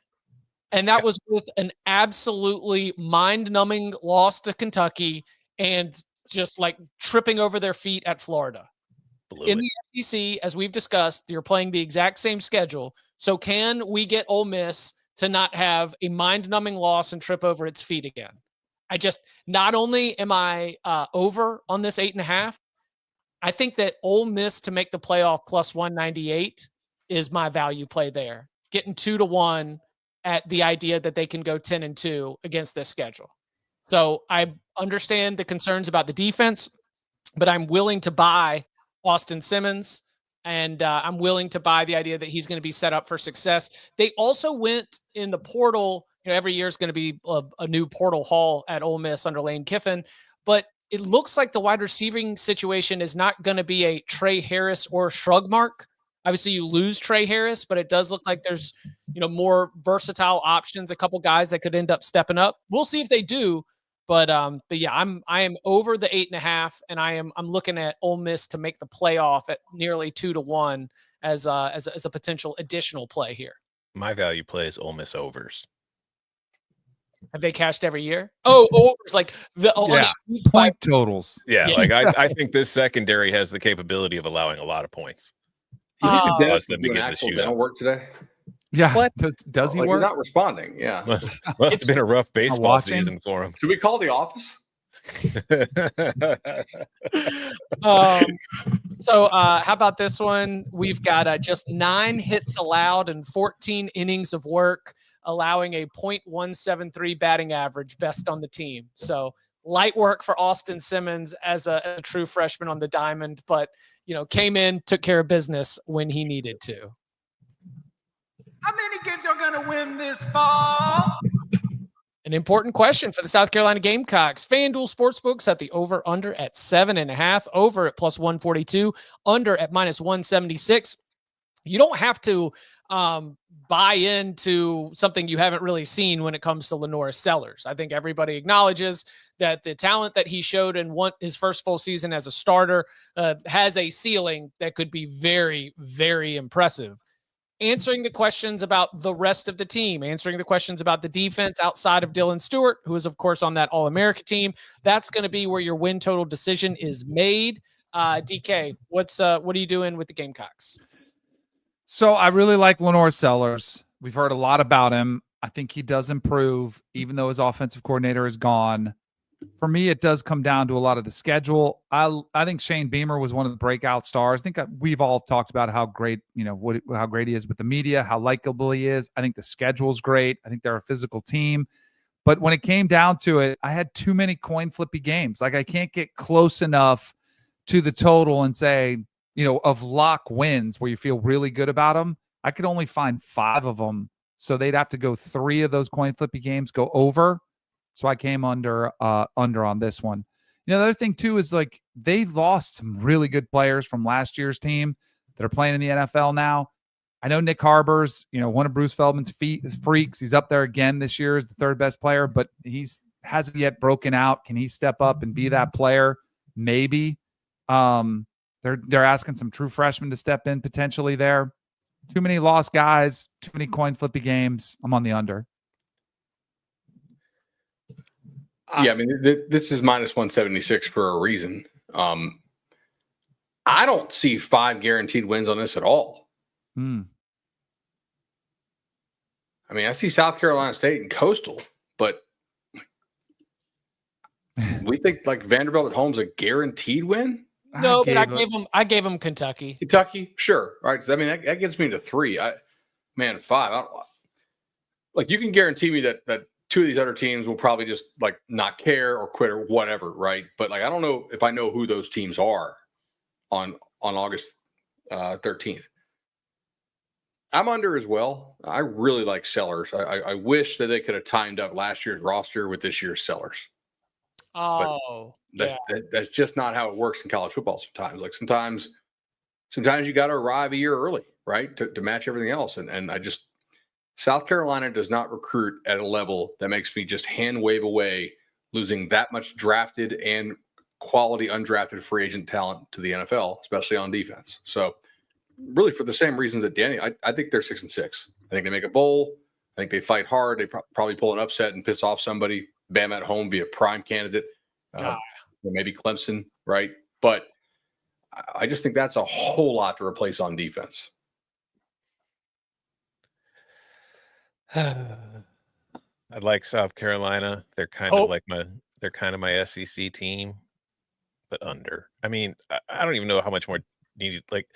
S1: And that was with an absolutely mind-numbing loss to Kentucky and just like tripping over their feet at Florida. In the SEC, as we've discussed, you're playing the exact same schedule. So can we get Ole Miss to not have a mind-numbing loss and trip over its feet again? Not only am I over on this 8.5, I think that Ole Miss to make the playoff plus 198 is my value play there. Getting 2-1 at the idea that they can go 10-2 against this schedule. So I understand the concerns about the defense, but I'm willing to buy Austin Simmons, and I'm willing to buy the idea that he's going to be set up for success. They also went in the portal. Every year is going to be a new portal haul at Ole Miss under Lane Kiffin, but it looks like the wide receiving situation is not going to be a Trey Harris or Shrug Mark. Obviously, you lose Trey Harris, but it does look like there's, more versatile options. A couple guys that could end up stepping up. We'll see if they do, but yeah, I am over the 8.5, and I'm looking at Ole Miss to make the playoff at nearly 2-1 as a potential additional play here.
S3: My value play is Ole Miss overs.
S1: Have they cashed every year? Oh, overs like
S4: point totals.
S3: Yeah, like I think this secondary has the capability of allowing a lot of points.
S2: You think the
S3: Cause
S2: dentist
S3: them to
S2: doing
S3: get the
S2: actual
S3: shootouts.
S2: dental work today?
S4: Yeah.
S1: What?
S4: Does he
S2: Like,
S4: work?
S2: He's not responding. Yeah.
S3: Must have been a rough baseball season for him.
S2: Should we call the office?
S1: So how about this one? We've got just 9 hits allowed and 14 innings of work, allowing a .173 batting average, best on the team. So light work for Austin Simmons as a true freshman on the diamond, but came in, took care of business when he needed to. How many games are going to win this fall? An important question for the South Carolina Gamecocks. FanDuel Sportsbooks at the over-under at 7.5, over at plus 142, under at minus 176. You don't have to buy into something you haven't really seen when it comes to Lenore Sellers. I think everybody acknowledges that the talent that he showed in his first full season as a starter has a ceiling that could be very, very impressive. Answering the questions about the rest of the team, answering the questions about the defense outside of Dylan Stewart, who is, of course, on that All-America team, that's going to be where your win total decision is made. DK, what are you doing with the Gamecocks?
S4: So I really like Lenore Sellers. We've heard a lot about him. I think he does improve, even though his offensive coordinator is gone. For me, it does come down to a lot of the schedule. I think Shane Beamer was one of the breakout stars. I think we've all talked about how great, how great he is with the media, how likable he is. I think the schedule's great. I think they're a physical team. But when it came down to it, I had too many coin flippy games. Like I can't get close enough to the total and say, of lock wins where you feel really good about them. I could only find 5 of them. So they'd have to go 3 of those coin flippy games go over. So I came under on this one. The other thing too is like they've lost some really good players from last year's team that are playing in the NFL now. I know Nick Harbor's, one of Bruce Feldman's freaks. He's up there again this year as the 3rd best player, but hasn't yet broken out. Can he step up and be that player? Maybe. They're asking some true freshmen to step in potentially there. Too many lost guys, too many coin flippy games. I'm on the under.
S2: Yeah, I mean, this is minus 176 for a reason. I don't see 5 guaranteed wins on this at all.
S4: Mm.
S2: I mean, I see South Carolina State and Coastal, but we think like Vanderbilt at home's a guaranteed win.
S1: No, but I gave him Kentucky.
S2: Kentucky, sure. All right. So, I mean, that gets me to 3. 5. Like, you can guarantee me that 2 of these other teams will probably just like not care or quit or whatever, right? But like, I don't know if I know who those teams are on August 13th. I'm under as well. I really like sellers. I wish that they could have timed up last year's roster with this year's sellers.
S1: Oh,
S2: that's just not how it works in college football sometimes. Like sometimes you got to arrive a year early, right, to match everything else. And South Carolina does not recruit at a level that makes me just hand wave away losing that much drafted and quality undrafted free agent talent to the NFL, especially on defense. So really for the same reasons that Danny, I think they're 6-6. I think they make a bowl. I think they fight hard. They probably pull an upset and piss off somebody. Bama at home, be a prime candidate. Maybe Clemson, right? But I just think that's a whole lot to replace on defense.
S3: I like South Carolina. They're kind of my SEC team, but under. I mean, I don't even know how much more needed. Like,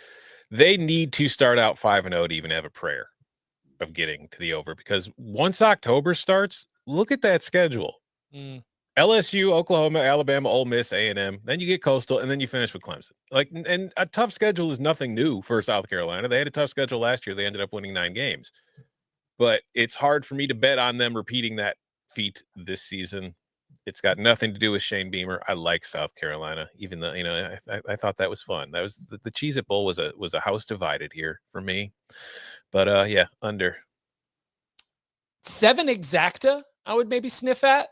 S3: they need to start out 5-0 to even have a prayer of getting to the over, because once October starts, look at that schedule. LSU, Oklahoma, Alabama, Ole Miss, A&M. Then you get Coastal, and then you finish with Clemson. Like, and a tough schedule is nothing new for South Carolina. They had a tough schedule last year. They ended up winning 9 games. But it's hard for me to bet on them repeating that feat this season. It's got nothing to do with Shane Beamer. I like South Carolina, even though, I thought that was fun. That was the Cheez-It Bowl was a house divided here for me. But yeah, under
S1: 7 exacta, I would maybe sniff at.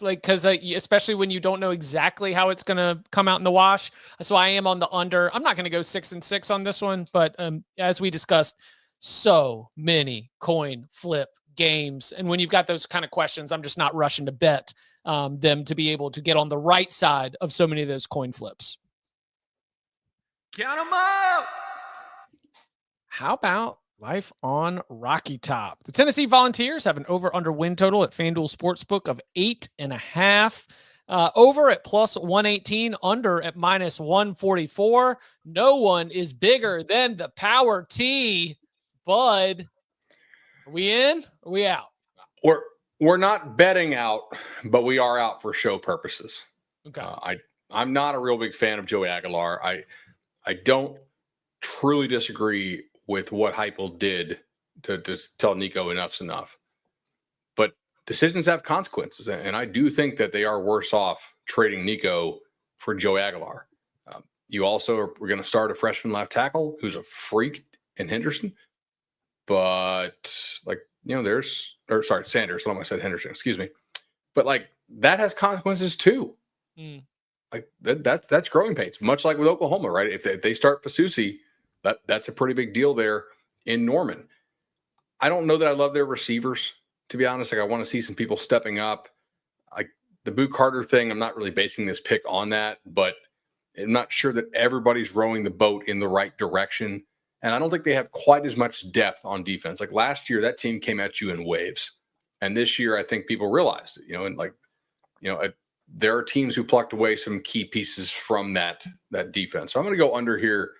S1: Like, because especially when you don't know exactly how it's going to come out in the wash. So I am on the under. I'm not going to go 6-6 on this one, but as we discussed, so many coin flip games. And when you've got those kind of questions, I'm just not rushing to bet them to be able to get on the right side of so many of those coin flips.
S4: Count them out.
S1: How about life on Rocky Top? The Tennessee Volunteers have an over-under win total at FanDuel Sportsbook of 8.5. Over at plus 118, under at minus 144. No one is bigger than the Power T. Bud, are we in? Are we out?
S2: We're not betting out, but we are out for show purposes.
S1: Okay.
S2: I'm not a real big fan of Joey Aguilar. I don't truly disagree with what Heupel did to tell Nico enough's enough. But decisions have consequences, and I do think that they are worse off trading Nico for Joey Aguilar. You also we're going to start a freshman left tackle who's a freak in Henderson. But Sanders. What am I said? Henderson. Excuse me. But like that has consequences too. Like that's growing pains. Much like with Oklahoma, right? If they start Fasusi, that's a pretty big deal there in Norman. I don't know that I love their receivers, to be honest. Like I want to see some people stepping up. Like the Boot Carter thing, I'm not really basing this pick on that, but I'm not sure that everybody's rowing the boat in the right direction. And I don't think they have quite as much depth on defense. Like last year, that team came at you in waves. And this year, I think people realized it, there are teams who plucked away some key pieces from that defense. So I'm going to go under here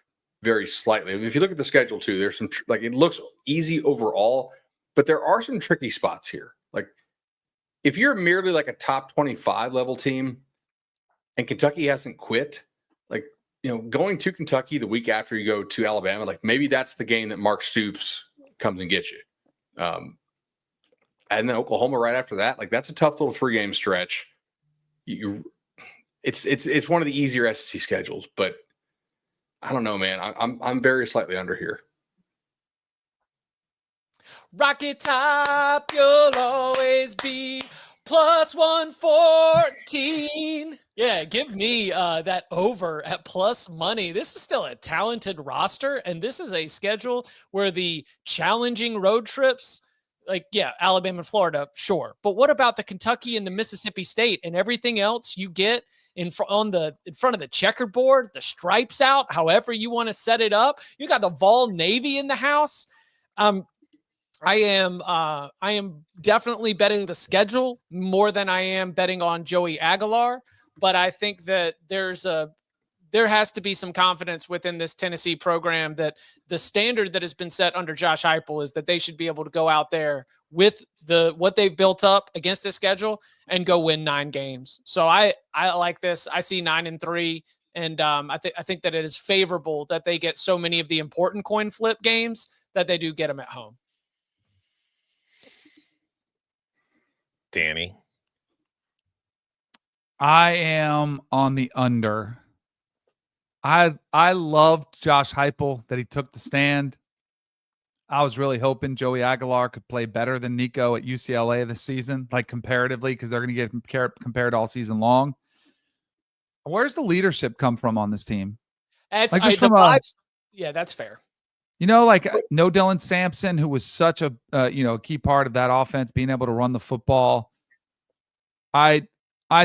S2: very slightly. I mean, if you look at the schedule too, there's some, it looks easy overall, but there are some tricky spots here. Like if you're merely like a top 25 level team and Kentucky hasn't quit, going to Kentucky the week after you go to Alabama, like maybe that's the game that Mark Stoops comes and gets you. And then Oklahoma right after that, like that's a tough little 3-game stretch. It's one of the easier SEC schedules, but I don't know, man. I'm very slightly under here.
S1: Rocky Top, you'll always be plus 114. Yeah, give me that over at plus money. This is still a talented roster, and this is a schedule where the challenging road trips, like, yeah, Alabama and Florida, sure. But what about the Kentucky and the Mississippi State and everything else you get in front of the checkerboard, the stripes out, however you want to set it up? You got the Vol Navy in the house. I am definitely betting the schedule more than I am betting on Joey Aguilar, but I think that there has to be some confidence within this Tennessee program that the standard that has been set under Josh Heupel is that they should be able to go out there with what they've built up against the schedule and go win 9 games. So I like this. I see 9-3, and I think that it is favorable that they get so many of the important coin flip games that they do get them at home.
S3: Danny,
S4: I am on the under. I loved Josh Heupel that he took the stand. I was really hoping Joey Aguilar could play better than Nico at UCLA this season, like comparatively, because they're going to get compared all season long. Where's the leadership come from on this team?
S1: It's
S4: like
S1: just from vibes. Yeah, that's fair.
S4: You know, like no Dylan Sampson, who was such a key part of that offense, being able to run the football. I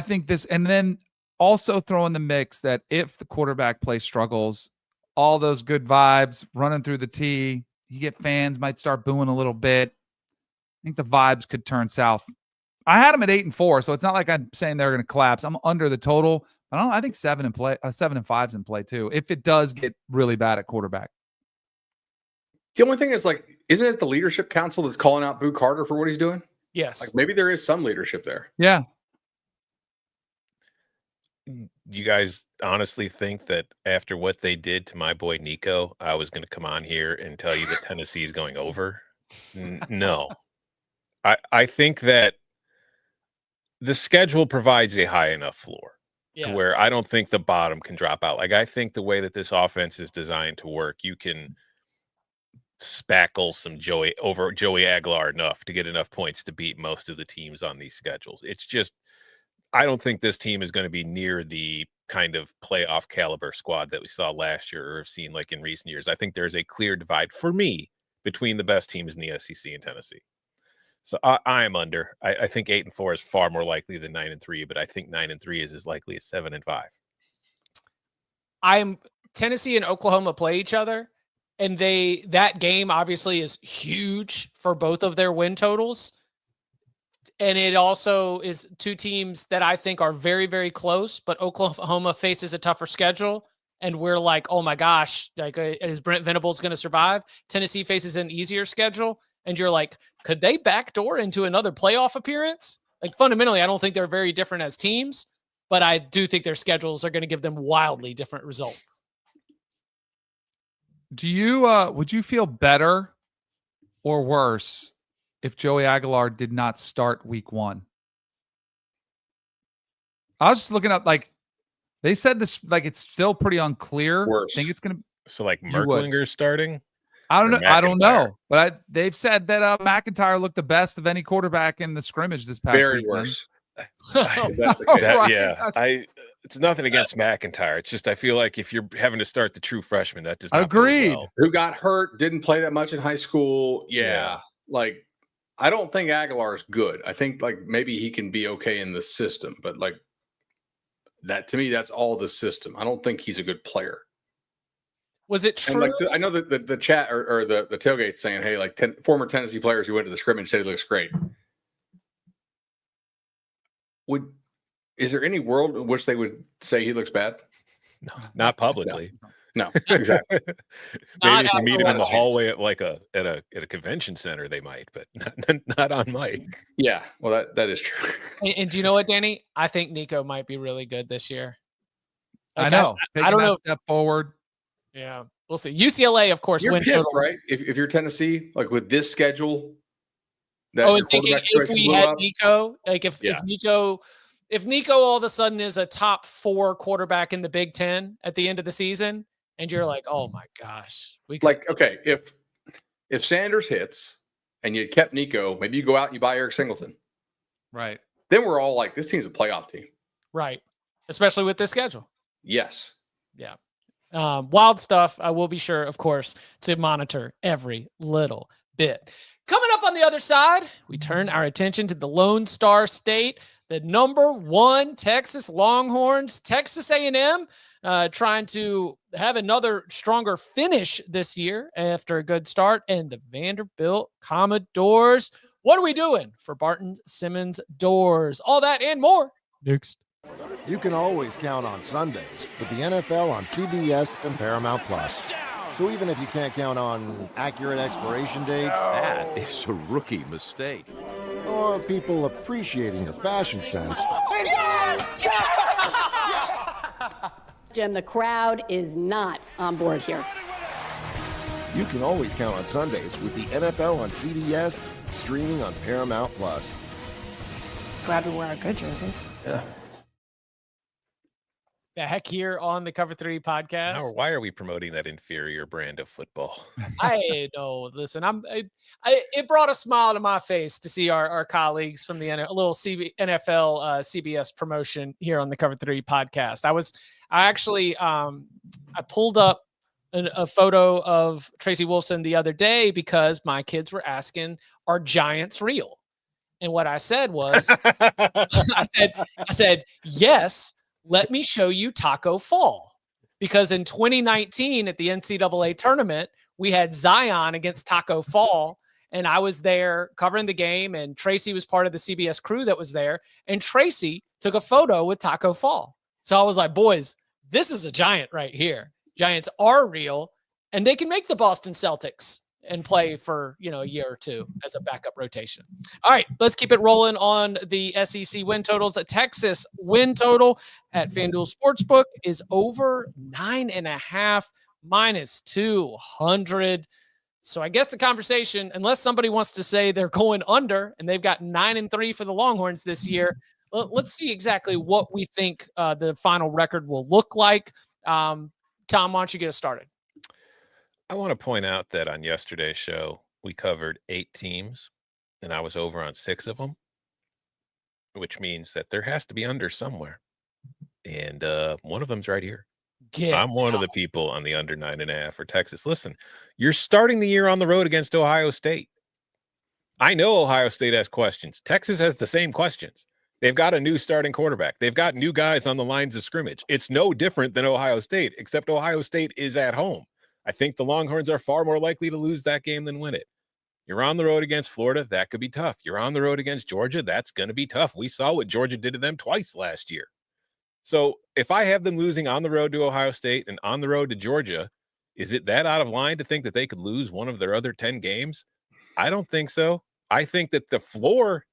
S4: think this, and then also throw in the mix that if the quarterback play struggles, all those good vibes running through the tee, you get fans might start booing a little bit. I think the vibes could turn south. I had them at 8-4, so it's not like I'm saying they're going to collapse. I'm under the total. I think 7 and 5's in play too, if it does get really bad at quarterback.
S2: The only thing is, like, isn't it the leadership council that's calling out Boo Carter for what he's doing?
S1: Yes.
S2: Like, maybe there is some leadership there.
S4: Yeah.
S3: You guys honestly think that after what they did to my boy Nico, I was going to come on here and tell you that Tennessee is going over? No. I think that the schedule provides a high enough floor to where I don't think the bottom can drop out. Like, I think the way that this offense is designed to work, you can spackle some Joey Aguilar enough to get enough points to beat most of the teams on these schedules. It's just, I don't think this team is going to be near the kind of playoff caliber squad that we saw last year or have seen like in recent years. I think there's a clear divide for me between the best teams in the SEC and Tennessee. So I am under. I think 8-4 is far more likely than 9-3, but I think 9-3 is as likely as 7-5.
S1: Tennessee and Oklahoma play each other, and that game obviously is huge for both of their win totals. And it also is 2 teams that I think are very, very close, but Oklahoma faces a tougher schedule. And we're like, oh my gosh, like, is Brent Venables going to survive? Tennessee faces an easier schedule. And you're like, could they backdoor into another playoff appearance? Like, fundamentally, I don't think they're very different as teams, but I do think their schedules are going to give them wildly different results.
S4: Do you would you feel better or worse if Joey Aguilar did not start week 1? I was just looking up, like, they said this, like, it's still pretty unclear.
S2: Worse.
S4: I think it's going to.
S3: So, like, Merklinger's starting?
S4: I don't know. I don't know. But they've said that McIntyre looked the best of any quarterback in the scrimmage this past weekend.
S2: Worse.
S3: It's nothing against McIntyre. It's just I feel like if you're having to start the true freshman, that does not
S4: agreed.
S3: Well.
S2: Who got hurt, didn't play that much in high school. Yeah. Like, I don't think Aguilar's good. I think, like, maybe he can be okay in the system, but, like, that to me, that's all the system. I don't think he's a good player.
S1: Was it true?
S2: And, like, I know that the chat or the tailgate saying, hey, like, former Tennessee players who went to the scrimmage said he looks great. Is there any world in which they would say he looks bad?
S3: No, not publicly.
S2: No, exactly.
S3: Maybe if you meet him in the hallway at like at a convention center, they might, but not on mic.
S2: Yeah, well, that is true.
S1: And do you know what, Danny? I think Nico might be really good this year.
S4: Like, I know.
S1: I don't know.
S4: Step forward.
S1: Yeah, we'll see. UCLA, of course,
S2: You're
S1: win
S2: pissed,
S1: total.
S2: right? If you're Tennessee, like, with this schedule.
S1: And thinking if we had Nico, like if Nico all of a sudden is a top 4 quarterback in the Big Ten at the end of the season, and you're like, oh my gosh,
S2: okay, if Sanders hits and you kept Nico, maybe you go out and you buy Eric Singleton,
S4: right?
S2: Then we're all like, this team's a playoff team,
S1: right? Especially with this schedule.
S2: Yes.
S1: Yeah. Wild stuff. I will be sure, of course, to monitor every little bit. Coming up on the other side, we turn our attention to the Lone Star State, the #1 Texas Longhorns, Texas A&M, trying to have another stronger finish this year after a good start, and the Vanderbilt Commodores. What are we doing for Barton Simmons doors? All that and more next.
S8: You can always count on Sundays with the NFL on CBS and Paramount Plus. So even if you can't count on accurate expiration dates,
S9: that is a rookie mistake,
S8: or people appreciating your fashion sense,
S10: Jim, the crowd is not on board here.
S8: you can always count on Sundays with the NFL on CBS, streaming on Paramount Plus.
S10: Glad we wear our good jerseys.
S8: Yeah.
S1: Back here on the Cover 3 podcast.
S3: Why are we promoting that inferior brand of football?
S1: I know. Listen, it brought a smile to my face to see our colleagues from the NFL CBS promotion here on the Cover 3 podcast. I pulled up a photo of Tracy Wolfson the other day because my kids were asking, are Giants real? And what I said was, I said, yes. Let me show you Taco Fall, because in 2019 at the NCAA tournament, we had Zion against Taco Fall, and I was there covering the game, and Tracy was part of the CBS crew that was there, and Tracy took a photo with Taco Fall. So I was like, boys, this is a Giant right here. Giants are real, and they can make the Boston Celtics and play for, a year or two as a backup rotation. All right, let's keep it rolling on the SEC win totals. A Texas win total at FanDuel Sportsbook is over 9.5 minus 200. So I guess the conversation, unless somebody wants to say they're going under and they've got 9-3 for the Longhorns this year, let's see exactly what we think the final record will look like. Tom, why don't you get us started?
S3: I want to point out that on yesterday's show, we covered 8 teams, and I was over on 6 of them, which means that there has to be under somewhere. And one of them's right here. I'm one of the people on the under 9.5 for Texas. Listen, you're starting the year on the road against Ohio State. I know Ohio State has questions. Texas has the same questions. They've got a new starting quarterback. They've got new guys on the lines of scrimmage. It's no different than Ohio State, except Ohio State is at home. I think the Longhorns are far more likely to lose that game than win it. You're on the road against Florida. That could be tough. You're on the road against Georgia. That's going to be tough. We saw what Georgia did to them twice last year. So if I have them losing on the road to Ohio State and on the road to Georgia, is it that out of line to think that they could lose one of their other 10 games? I don't think so. I think that the floor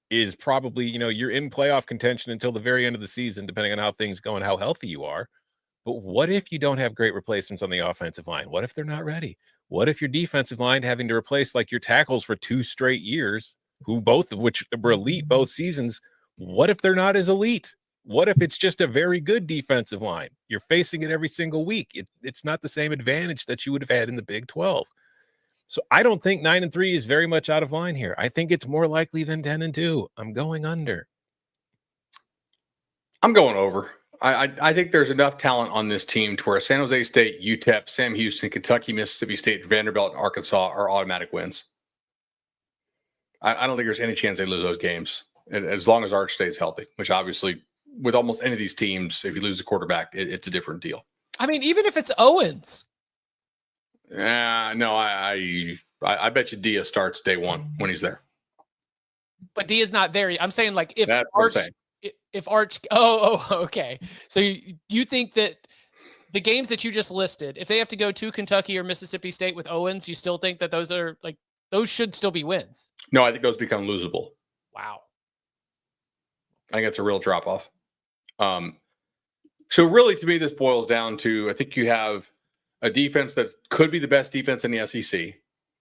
S3: is probably, you're in playoff contention until the very end of the season, depending on how things go and how healthy you are. But what if you don't have great replacements on the offensive line? What if they're not ready? What if your defensive line having to replace like your tackles for 2 straight years, who both of which were elite both seasons? What if they're not as elite? What if it's just a very good defensive line? You're facing it every single week. It's not the same advantage that you would have had in the Big 12. So I don't think 9-3 is very much out of line here. I think it's more likely than 10-2. I'm going under.
S2: I'm going over. I think there's enough talent on this team to where San Jose State, UTEP, Sam Houston, Kentucky, Mississippi State, Vanderbilt, and Arkansas are automatic wins. I don't think there's any chance they lose those games as long as Arch stays healthy, which obviously with almost any of these teams, if you lose a quarterback, it's a different deal.
S1: I mean, even if it's Owens.
S2: No, I bet you Dia starts day one when he's there.
S1: But Dia's not there. I'm saying like if
S2: That's
S1: Arch, okay. So you think that the games that you just listed, if they have to go to Kentucky or Mississippi State with Owens, you still think that those should still be wins?
S2: No, I think those become losable.
S1: Wow.
S2: I think it's a real drop off. So really, to me, this boils down to, I think you have a defense that could be the best defense in the SEC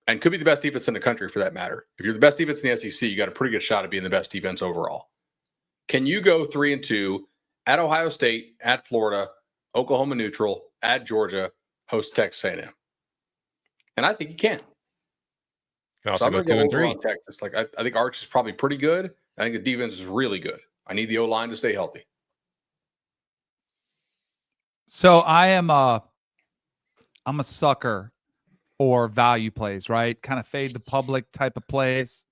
S2: and could be the best defense in the country for that matter. If you're the best defense in the SEC, you got a pretty good shot at being the best defense overall. Can you go 3-2 at Ohio State, at Florida, Oklahoma neutral, at Georgia, host Texas A&M? And I think you can.
S3: You can also go 2-3.
S2: Texas. I think Arch is probably pretty good. I think the defense is really good. I need the O-line to stay healthy.
S4: So I'm a sucker for value plays, right? Kind of fade the public type of plays.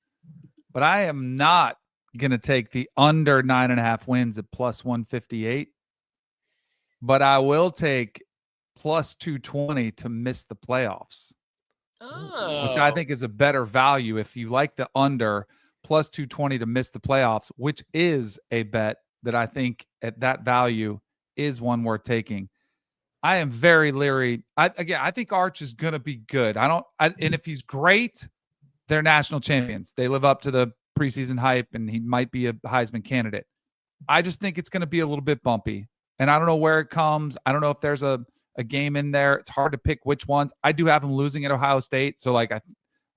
S4: But I am not going to take the under 9.5 wins at plus 158. But I will take plus 220 to miss the playoffs, which I think is a better value. If you like the under, plus 220 to miss the playoffs, which is a bet that I think at that value is one worth taking. I am very leery. I think Arch is going to be good. And if he's great, they're national champions. They live up to the preseason hype, and he might be a Heisman candidate. I just think it's going to be a little bit bumpy, and I don't know where it comes. I don't know if there's a game in there. It's hard to pick which ones. I do have him losing at Ohio State, so like I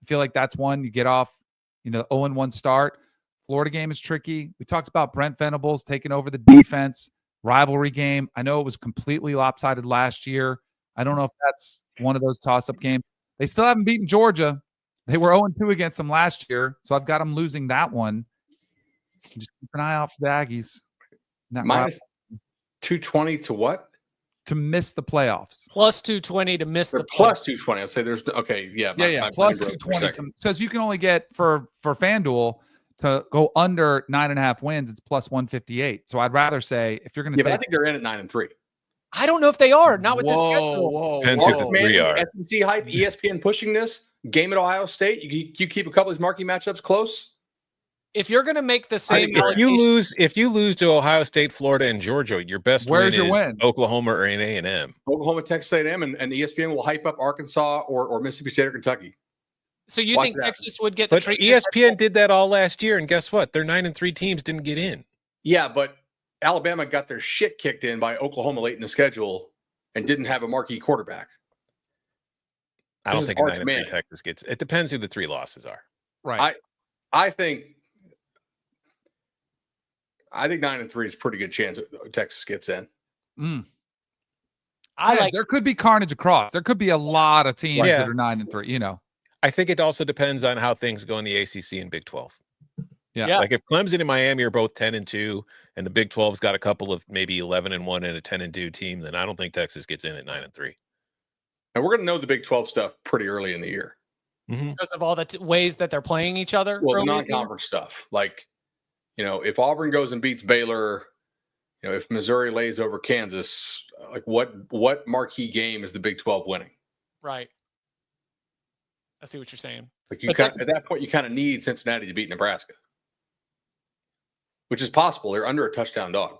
S4: feel like that's one you get off, 0-1 start. Florida game is tricky. We talked about Brent Venables taking over the defense. Rivalry game. I know it was completely lopsided last year. I don't know if that's one of those toss-up games. They still haven't beaten Georgia. They were 0-2 against them last year, so I've got them losing that one. Just keep an eye out for the Aggies.
S2: Minus 220 to what?
S4: To miss the playoffs.
S1: Plus 220 to miss the
S2: plus 220. I'll say there's okay. Yeah.
S4: Plus 220 because you can only get for FanDuel to go under 9.5 wins. It's plus 158. So I'd rather say if you're going to
S2: but I think they're in at 9-3.
S1: I don't know if they are. Not with this schedule.
S3: Depends who the three are.
S2: SEC hype, ESPN pushing this game at Ohio State. You keep a couple of these marquee matchups close.
S1: If you're going to make the same,
S3: if you lose to Ohio State, Florida, and Georgia, your best
S4: win
S3: is Oklahoma or an A&M.
S2: Oklahoma, Texas A&M, and ESPN will hype up Arkansas or Mississippi State or Kentucky.
S1: So you think Texas would get the
S3: but
S1: treatment?
S3: ESPN did that all last year, and guess what? Their 9-3 teams didn't get in.
S2: Yeah, but Alabama got their shit kicked in by Oklahoma late in the schedule and didn't have a marquee quarterback.
S3: I don't think a 9-3 Texas gets. It depends who the three losses are.
S4: Right.
S2: I think 9-3 is a pretty good chance Texas gets in.
S4: There could be carnage across. There could be a lot of teams that are 9-3.
S3: I think it also depends on how things go in the ACC and Big 12.
S4: Yeah.
S3: Like if Clemson and Miami are both 10-2, and the Big 12's got a couple of maybe 11-1 and a 10-2 team, then I don't think Texas gets in at 9-3.
S2: And we're going to know the Big 12 stuff pretty early in the year
S1: because of all the ways that they're playing each other.
S2: Well, the non-conference stuff, like if Auburn goes and beats Baylor, if Missouri lays over Kansas, like what marquee game is the Big 12 winning?
S1: Right. I see what you're saying.
S2: Like at that point, you kind of need Cincinnati to beat Nebraska, which is possible. They're under a touchdown dog.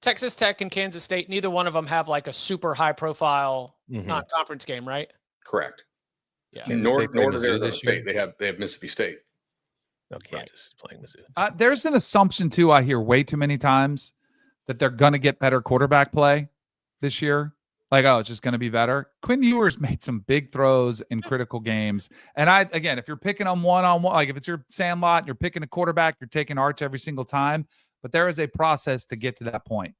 S1: Texas Tech and Kansas State, neither one of them have like a super high profile non-conference game, right?
S2: Correct.
S1: Yeah.
S2: Nor does Arizona State. They have Mississippi State.
S3: No, Kansas is playing Missouri.
S4: There's an assumption too. I hear way too many times that they're going to get better quarterback play this year. Like, it's just going to be better. Quinn Ewers made some big throws in critical games. And if you're picking them one-on-one, like if it's your Sandlot and you're picking a quarterback, you're taking Arch every single time. But there is a process to get to that point.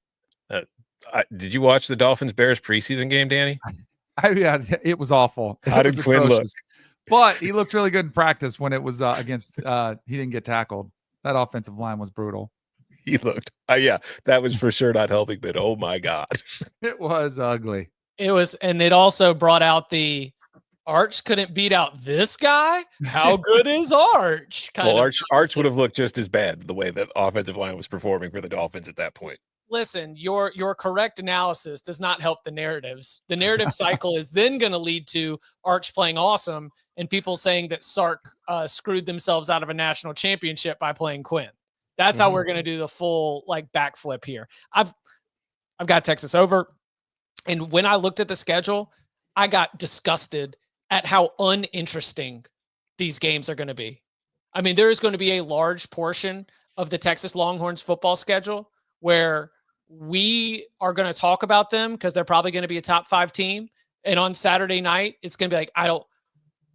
S3: Did you watch the Dolphins-Bears preseason game, Danny?
S4: It was awful.
S3: How did Quinn look?
S4: But he looked really good in practice when it was against he didn't get tackled. That offensive line was brutal.
S3: He looked, that was for sure not helping, but oh my God.
S4: It was ugly.
S1: It was, and it also brought out the Arch couldn't beat out this guy. How good is Arch?
S3: Arch would have looked just as bad the way that offensive line was performing for the Dolphins at that point.
S1: Listen, your correct analysis does not help the narratives. The narrative cycle is then going to lead to Arch playing awesome and people saying that Sark screwed themselves out of a national championship by playing Quinn. That's how we're going to do the full backflip here. I've got Texas over. And when I looked at the schedule, I got disgusted at how uninteresting these games are going to be. I mean, there is going to be a large portion of the Texas Longhorns football schedule where we are going to talk about them because they're probably going to be a top 5 team. And on Saturday night, it's going to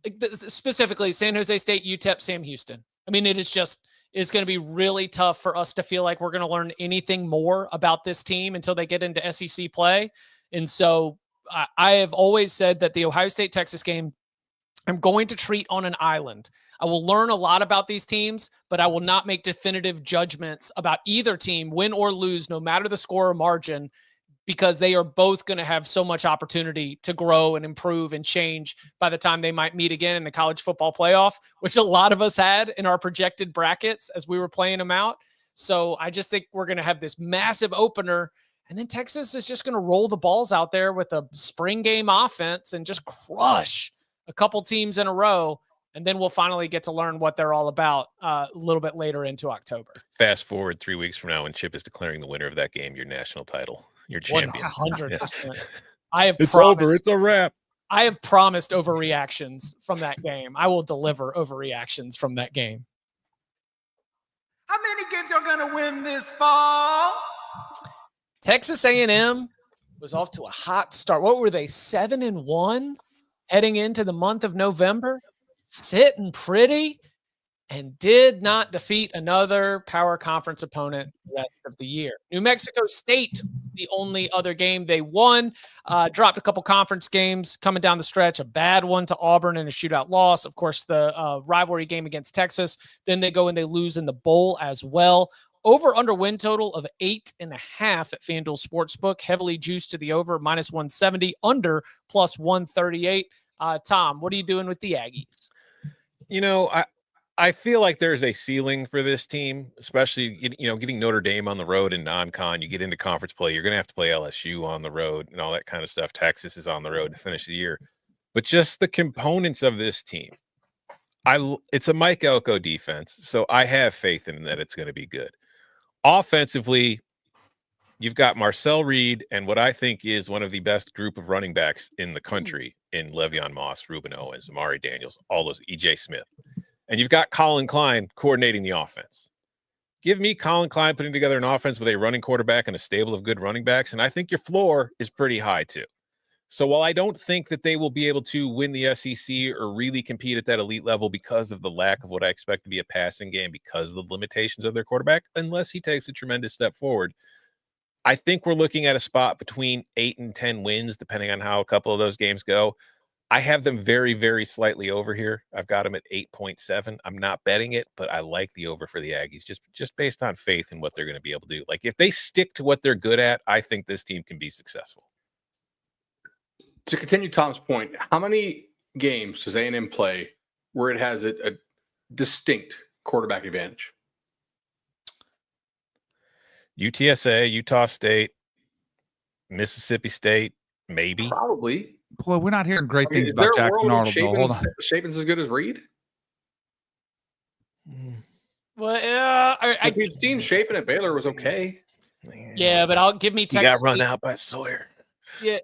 S1: be specifically San Jose State, UTEP, Sam Houston. I mean, it's going to be really tough for us to feel like we're going to learn anything more about this team until they get into SEC play. And so I have always said that the Ohio State-Texas game, I'm going to treat on an island. I will learn a lot about these teams, but I will not make definitive judgments about either team, win or lose, no matter the score or margin, because they are both going to have so much opportunity to grow and improve and change by the time they might meet again in the college football playoff, which a lot of us had in our projected brackets as we were playing them out. So I just think we're going to have this massive opener, and then Texas is just going to roll the balls out there with a spring game offense and just crush a couple teams in a row. And then we'll finally get to learn what they're all about a little bit later into October.
S3: Fast forward 3 weeks from now when Chip is declaring the winner of that game your national title, your champion.
S1: 100%. I have
S3: It's
S1: promised,
S3: over. It's a wrap.
S1: I have promised overreactions from that game. I will deliver overreactions from that game.
S11: How many games are going to win this fall?
S1: Texas A&M was off to a hot start. What were they, 7-1 heading into the month of November? Sitting pretty, and did not defeat another power conference opponent the rest of the year. New Mexico State, the only other game they won, dropped a couple conference games coming down the stretch, a bad one to Auburn and a shootout loss. Of course, the rivalry game against Texas. Then they go and they lose in the bowl as well. Over under win total of 8.5 at FanDuel Sportsbook, heavily juiced to the over, -170, under +138. Tom, what are you doing with the Aggies?
S3: You know, I feel like there's a ceiling for this team, especially, getting Notre Dame on the road in non-con. You get into conference play, you're going to have to play LSU on the road and all that kind of stuff. Texas is on the road to finish the year. But just the components of this team, it's a Mike Elko defense, so I have faith in that it's going to be good. Offensively, you've got Marcel Reed and what I think is one of the best group of running backs in the country in Le'Veon Moss, Reuben Owens, Amari Daniels, all those, E.J. Smith. And you've got Colin Klein coordinating the offense. Give me Colin Klein putting together an offense with a running quarterback and a stable of good running backs, and I think your floor is pretty high too. So while I don't think that they will be able to win the SEC or really compete at that elite level because of the lack of what I expect to be a passing game because of the limitations of their quarterback, unless he takes a tremendous step forward, I think we're looking at a spot between 8 and 10 wins, depending on how a couple of those games go. I have them very, very slightly over here. I've got them at 8.7. I'm not betting it, but I like the over for the Aggies just based on faith in what they're going to be able to do. Like, if they stick to what they're good at, I think this team can be successful.
S2: To continue Tom's point, how many games does A&M play where it has a distinct quarterback advantage?
S3: UTSA, Utah State, Mississippi State, maybe.
S2: Probably.
S4: Boy, we're not hearing great things about Jackson Arnold. Hold on.
S2: Shapen's as good as Reed?
S1: Well,
S2: we've seen Shapen at Baylor was okay.
S1: Yeah, but I'll give me Texas.
S3: You got run out by Sawyer.
S1: Yeah.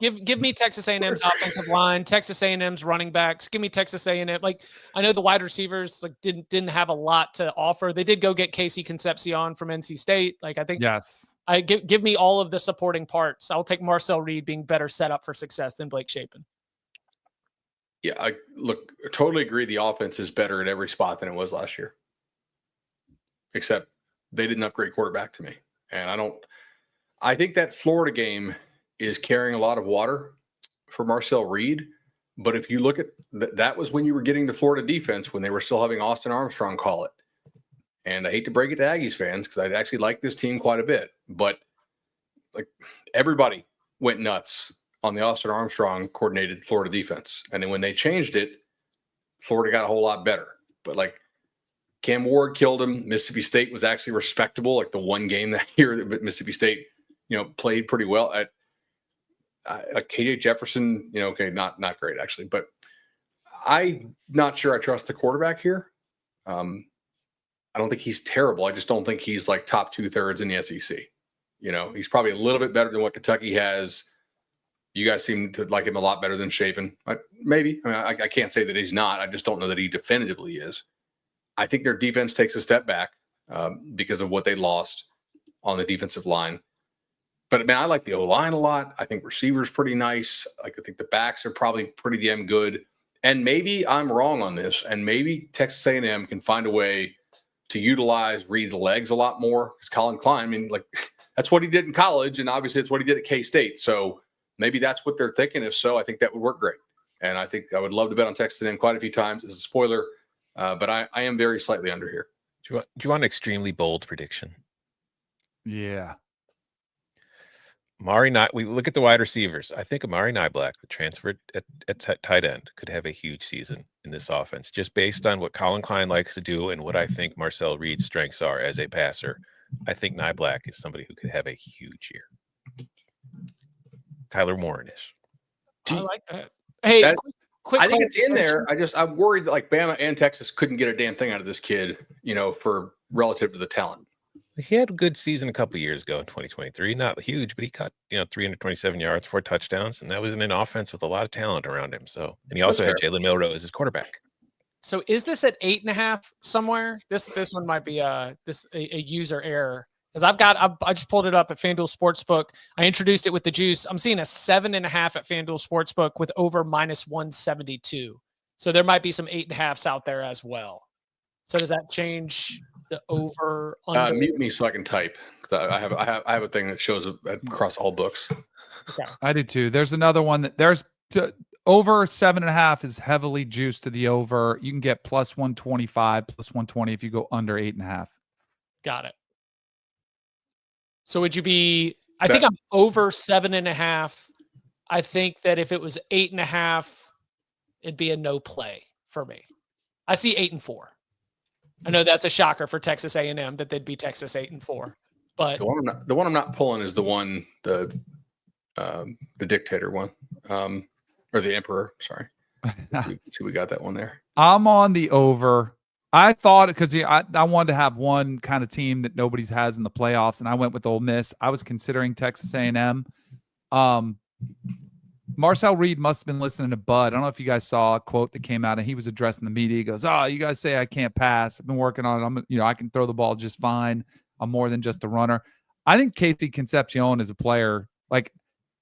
S1: Give me Texas A&M's offensive line, Texas A&M's running backs. Give me Texas A&M. Like, I know the wide receivers didn't have a lot to offer. They did go get Casey Concepcion from NC State. Like, I think
S4: yes.
S1: I give me all of the supporting parts. I'll take Marcel Reed being better set up for success than Blake Shapen.
S2: Yeah, I totally agree. The offense is better at every spot than it was last year, except they didn't upgrade quarterback to me, and I think that Florida game is carrying a lot of water for Marcel Reed. But if you look at that was when you were getting the Florida defense, when they were still having Austin Armstrong call it. And I hate to break it to Aggies fans because I actually like this team quite a bit. But like, everybody went nuts on the Austin Armstrong coordinated Florida defense. And then when they changed it, Florida got a whole lot better. But like, Cam Ward killed him. Mississippi State was actually respectable. Like, the one game that year that Mississippi State, played pretty well. KJ Jefferson, okay, not great actually, but I'm not sure I trust the quarterback here. I don't think he's terrible. I just don't think he's like top 2/3 in the SEC. He's probably a little bit better than what Kentucky has. You guys seem to like him a lot better than Shapen. Maybe. I can't say that he's not. I just don't know that he definitively is. I think their defense takes a step back because of what they lost on the defensive line. But, man, I like the O-line a lot. I think receivers pretty nice. I think the backs are probably pretty damn good. And maybe I'm wrong on this, and maybe Texas A&M can find a way to utilize Reed's legs a lot more. Because Colin Klein, that's what he did in college, and obviously it's what he did at K-State. So maybe that's what they're thinking. If so, I think that would work great. And I think I would love to bet on Texas A&M quite a few times as a spoiler. But I am very slightly under here.
S3: Do you want an extremely bold prediction?
S4: Yeah.
S3: We look at the wide receivers. I think Amari Niblack, the transfer at tight end, could have a huge season in this offense, just based on what Colin Klein likes to do and what I think Marcel Reed's strengths are as a passer. I think Niblack is somebody who could have a huge year. Tyler Warren-ish.
S1: I like that. Hey, quick
S2: I think it's in there. I'm worried that like Bama and Texas couldn't get a damn thing out of this kid, for relative to the talent.
S3: He had a good season a couple years ago in 2023. Not huge, but he caught 327 yards, 4 touchdowns, and that was in an offense with a lot of talent around him. So, and he also had Jalen Milroe as his quarterback.
S1: So, is this at 8.5 somewhere? This one might be a user error because I just pulled it up at FanDuel Sportsbook. I introduced it with the juice. I'm seeing a 7.5 at FanDuel Sportsbook with over -172. So there might be some 8.5s out there as well. So does that change the over? Under?
S2: Mute me so I can type. I have a thing that shows across all books.
S1: Okay.
S4: I do too. There's another one that there's over 7.5 is heavily juiced to the over. You can get +125, +120 if you go under 8.5.
S1: Got it. So would you be? I think I'm over 7.5. I think that if it was 8.5, it'd be a no play for me. I see 8-4. I know that's a shocker for Texas A&M that they'd be Texas 8-4, but
S2: the one I'm not pulling is the one the dictator one, or the emperor. Sorry, see we got that one there.
S4: I'm on the over. I thought because I wanted to have one kind of team that nobody's has in the playoffs, and I went with Ole Miss. I was considering Texas A&M. Marcel Reed must have been listening to Bud. I don't know if you guys saw a quote that came out, and he was addressing the media. He goes, "Oh, you guys say I can't pass. I've been working on it. I can throw the ball just fine. I'm more than just a runner." I think Casey Concepcion is a player. Like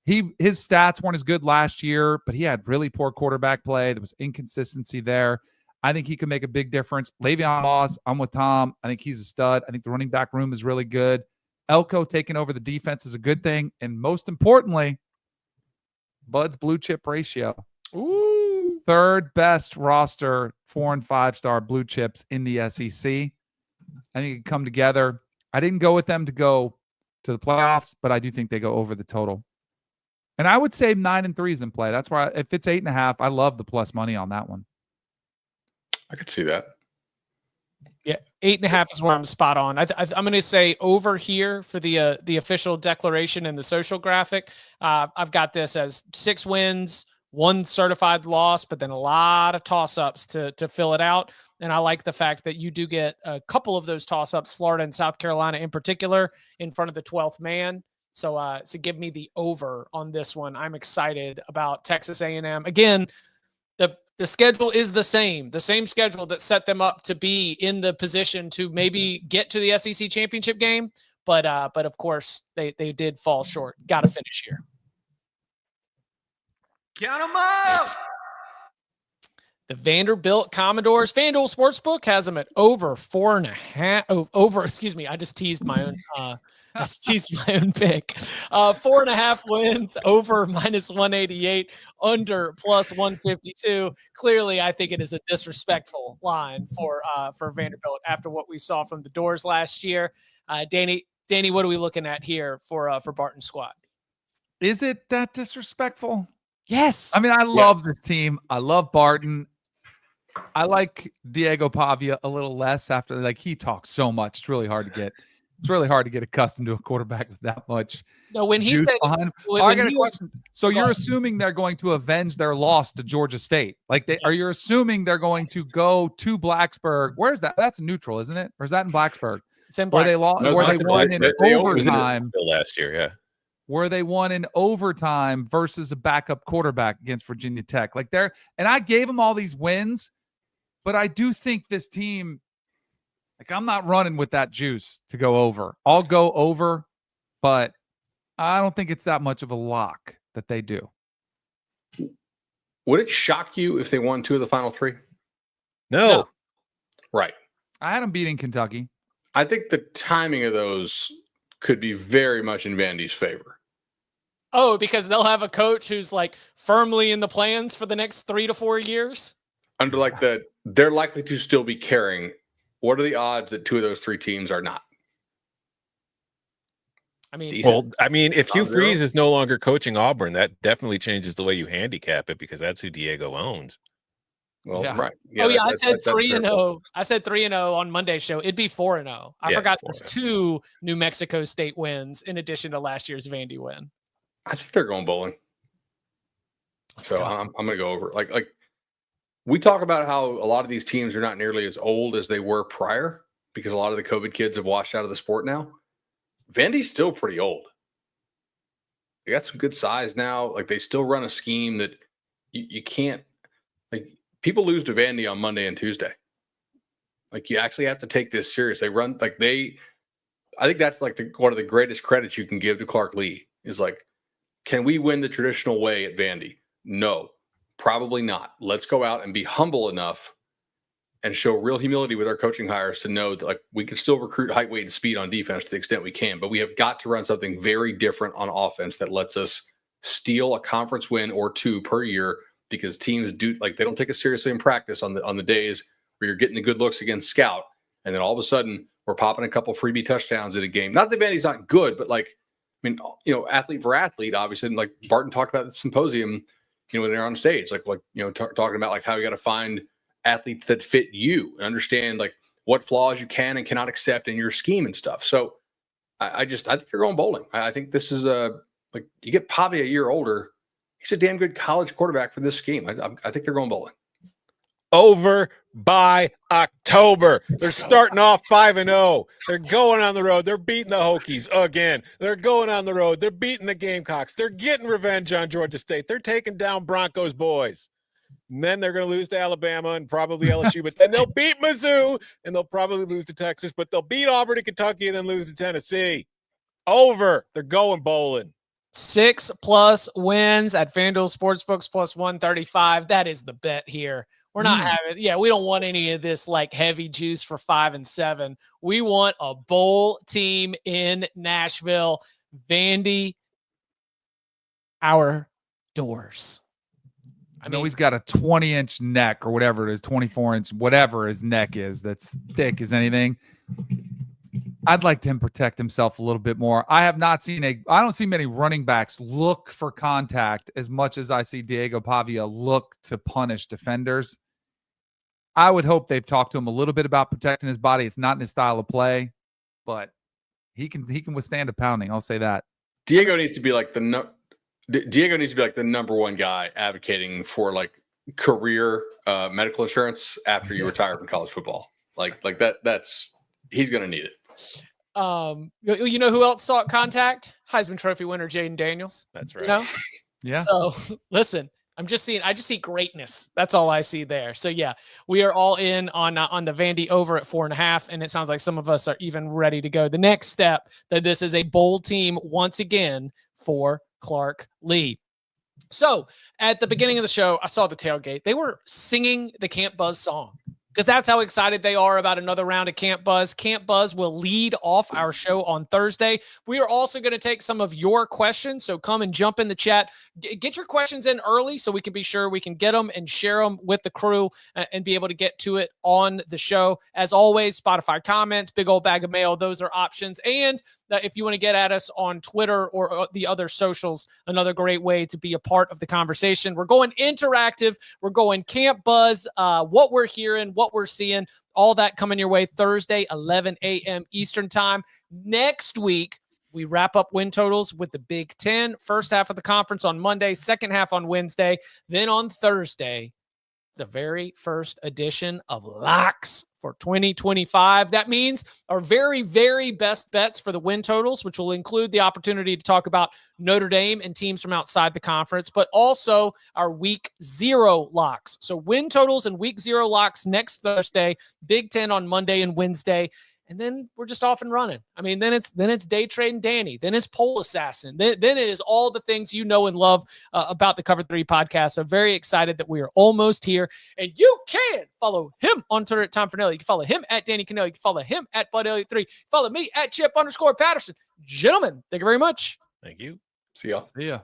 S4: his stats weren't as good last year, but he had really poor quarterback play. There was inconsistency there. I think he can make a big difference. Le'Veon Moss, I'm with Tom. I think he's a stud. I think the running back room is really good. Elko taking over the defense is a good thing, and most importantly, Bud's blue chip ratio.
S1: Ooh.
S4: Third best roster, 4- and 5-star blue chips in the SEC. I think it can come together. I didn't go with them to go to the playoffs, but I do think they go over the total. And I would say 9-3 is in play. That's why if it's 8.5, I love the plus money on that one.
S2: I could see that.
S1: Yeah, 8.5 is where I'm spot on. I'm going to say over here for the official declaration and the social graphic. I've got this as 6 wins, 1 certified loss, but then a lot of toss-ups to fill it out. And I like the fact that you do get a couple of those toss-ups, Florida and South Carolina in particular, in front of the 12th man. So give me the over on this one. I'm excited about Texas A&M. Again, the schedule is the same schedule that set them up to be in the position to maybe get to the SEC championship game. But of course they did fall short. Got to finish here.
S11: Count them up.
S1: The Vanderbilt Commodores. FanDuel Sportsbook has them at over 4.5. Over, excuse me. I just teased my own. Pick. 4.5 wins, over -188, under +152. Clearly, I think it is a disrespectful line for Vanderbilt after what we saw from the Doors last year. Danny, what are we looking at here for Barton's squad?
S4: Is it that disrespectful?
S1: Yes.
S4: I mean, I love this team. I love Barton. I like Diego Pavia a little less after he talks so much. It's really hard to get accustomed to a quarterback with that much.
S1: No, when he said,
S4: I got a question. So you're assuming they're going to avenge their loss to Georgia State? Are you assuming they're going to go to Blacksburg? Where's that? That's neutral, isn't it? Or is that in Blacksburg?
S1: It's in Blacksburg.
S4: Where they won in overtime
S3: last year, yeah.
S4: Where they won in overtime versus a backup quarterback against Virginia Tech. And I gave them all these wins, but I do think this team. I'm not running with that juice to go over. I'll go over, but I don't think it's that much of a lock that they do.
S2: Would it shock you if they won 2 of the final 3?
S3: No.
S2: Right.
S4: I had them beating Kentucky.
S2: I think the timing of those could be very much in Vandy's favor.
S1: Oh, because they'll have a coach who's firmly in the plans for the next 3 to 4 years?
S2: Under they're likely to still be carrying. What are the odds that 2 of those 3 teams are not?
S1: I mean,
S3: if Hugh Freeze is no longer coaching Auburn, that definitely changes the way you handicap it because that's who Diego owns.
S2: Well,
S1: yeah.
S2: right. Yeah,
S1: I said 3-0. I said 3-0 on Monday's show. It'd be 4-0. I forgot there's 2 New Mexico State wins in addition to last year's Vandy win.
S2: I think they're going bowling. So I'm going to go over. Like we talk about how a lot of these teams are not nearly as old as they were prior because a lot of the COVID kids have washed out of the sport now. Vandy's still pretty old. They got some good size now. Like they still run a scheme that you can't, like people lose to Vandy on Monday and Tuesday. Like you actually have to take this serious. They run I think that's like one of the greatest credits you can give to Clark Lee is like, can we win the traditional way at Vandy? No, probably not. Let's go out and be humble enough and show real humility with our coaching hires to know that like we can still recruit height, weight, and speed on defense to the extent we can, but we have got to run something very different on offense that lets us steal a conference win or 2 per year because teams they don't take us seriously in practice on the days where you're getting the good looks against scout. And then all of a suden we're popping a couple freebie touchdowns in a game. Not that Vandy's not good, but like, I mean, athlete for athlete, obviously. And like Barton talked about the symposium, when they're on stage, talking about like how you got to find athletes that fit you and understand like what flaws you can and cannot accept in your scheme and stuff. So I think they're going bowling. I think this is you get Pavia a year older. He's a damn good college quarterback for this scheme. I think they're going bowling.
S3: Over by October. They're starting off 5-0. They're going on the road. They're beating the Hokies again. They're going on the road. They're beating the Gamecocks. They're getting revenge on Georgia State. They're taking down Broncos boys. And then they're going to lose to Alabama and probably LSU, but then they'll beat Mizzou and they'll probably lose to Texas, but they'll beat Auburn and Kentucky and then lose to Tennessee. Over. They're going bowling.
S1: 6+ wins at FanDuel Sportsbooks plus 135. That is the bet here. We're not having, we don't want any of this like heavy juice for 5 and 7. We want a bowl team in Nashville. Vandy, our doors.
S4: I know he's got a 20-inch neck or whatever it is, 24-inch, whatever his neck is, that's thick as anything. I'd like him to protect himself a little bit more. I don't see many running backs look for contact as much as I see Diego Pavia look to punish defenders. I would hope they've talked to him a little bit about protecting his body. It's not in his style of play, but he can withstand a pounding. I'll say that.
S2: Diego needs to be like the number one guy advocating for like career medical insurance after you retire from college football. Like that's he's going to need it.
S1: You know who else sought contact? Heisman Trophy winner Jaden Daniels.
S3: That's right.
S4: Yeah.
S1: So listen, I just see greatness. That's all I see there. So yeah, we are all in on the Vandy over at 4.5, and it sounds like some of us are even ready to go. The next step that this is a bowl team once again for Clark Lee. So at the beginning of the show, I saw the tailgate. They were singing the Camp Buzz song because that's how excited they are about another round of Camp Buzz. Camp Buzz will lead off our show on Thursday. We are also going to take some of your questions, so come and jump in the chat. Get your questions in early so we can be sure we can get them and share them with the crew and be able to get to it on the show. As always, Spotify comments, big old bag of mail, those are options. And if you want to get at us on Twitter or the other socials, another great way to be a part of the conversation. We're going interactive. We're going Camp Buzz, what we're hearing, what we're seeing, all that coming your way Thursday, 11 a.m. Eastern time. Next week, we wrap up win totals with the Big Ten. First half of the conference on Monday, second half on Wednesday. Then on Thursday, the very first edition of Locks for 2025. That means our very, very best bets for the win totals, which will include the opportunity to talk about Notre Dame and teams from outside the conference, but also our week 0 locks. So win totals and week 0 locks next Thursday, Big Ten on Monday and Wednesday. And then we're just off and running. I mean, then it's Day Trading Danny. Then it's Pole Assassin. Then it is all the things you know and love about the Cover 3 podcast. So very excited that we are almost here. And you can follow him on Twitter at Tom Fornelli. You can follow him at Danny Kanell. You can follow him at Bud Elliott 3. Follow me at Chip _Patterson. Gentlemen, thank you very much.
S3: Thank you.
S2: See y'all.
S4: See ya.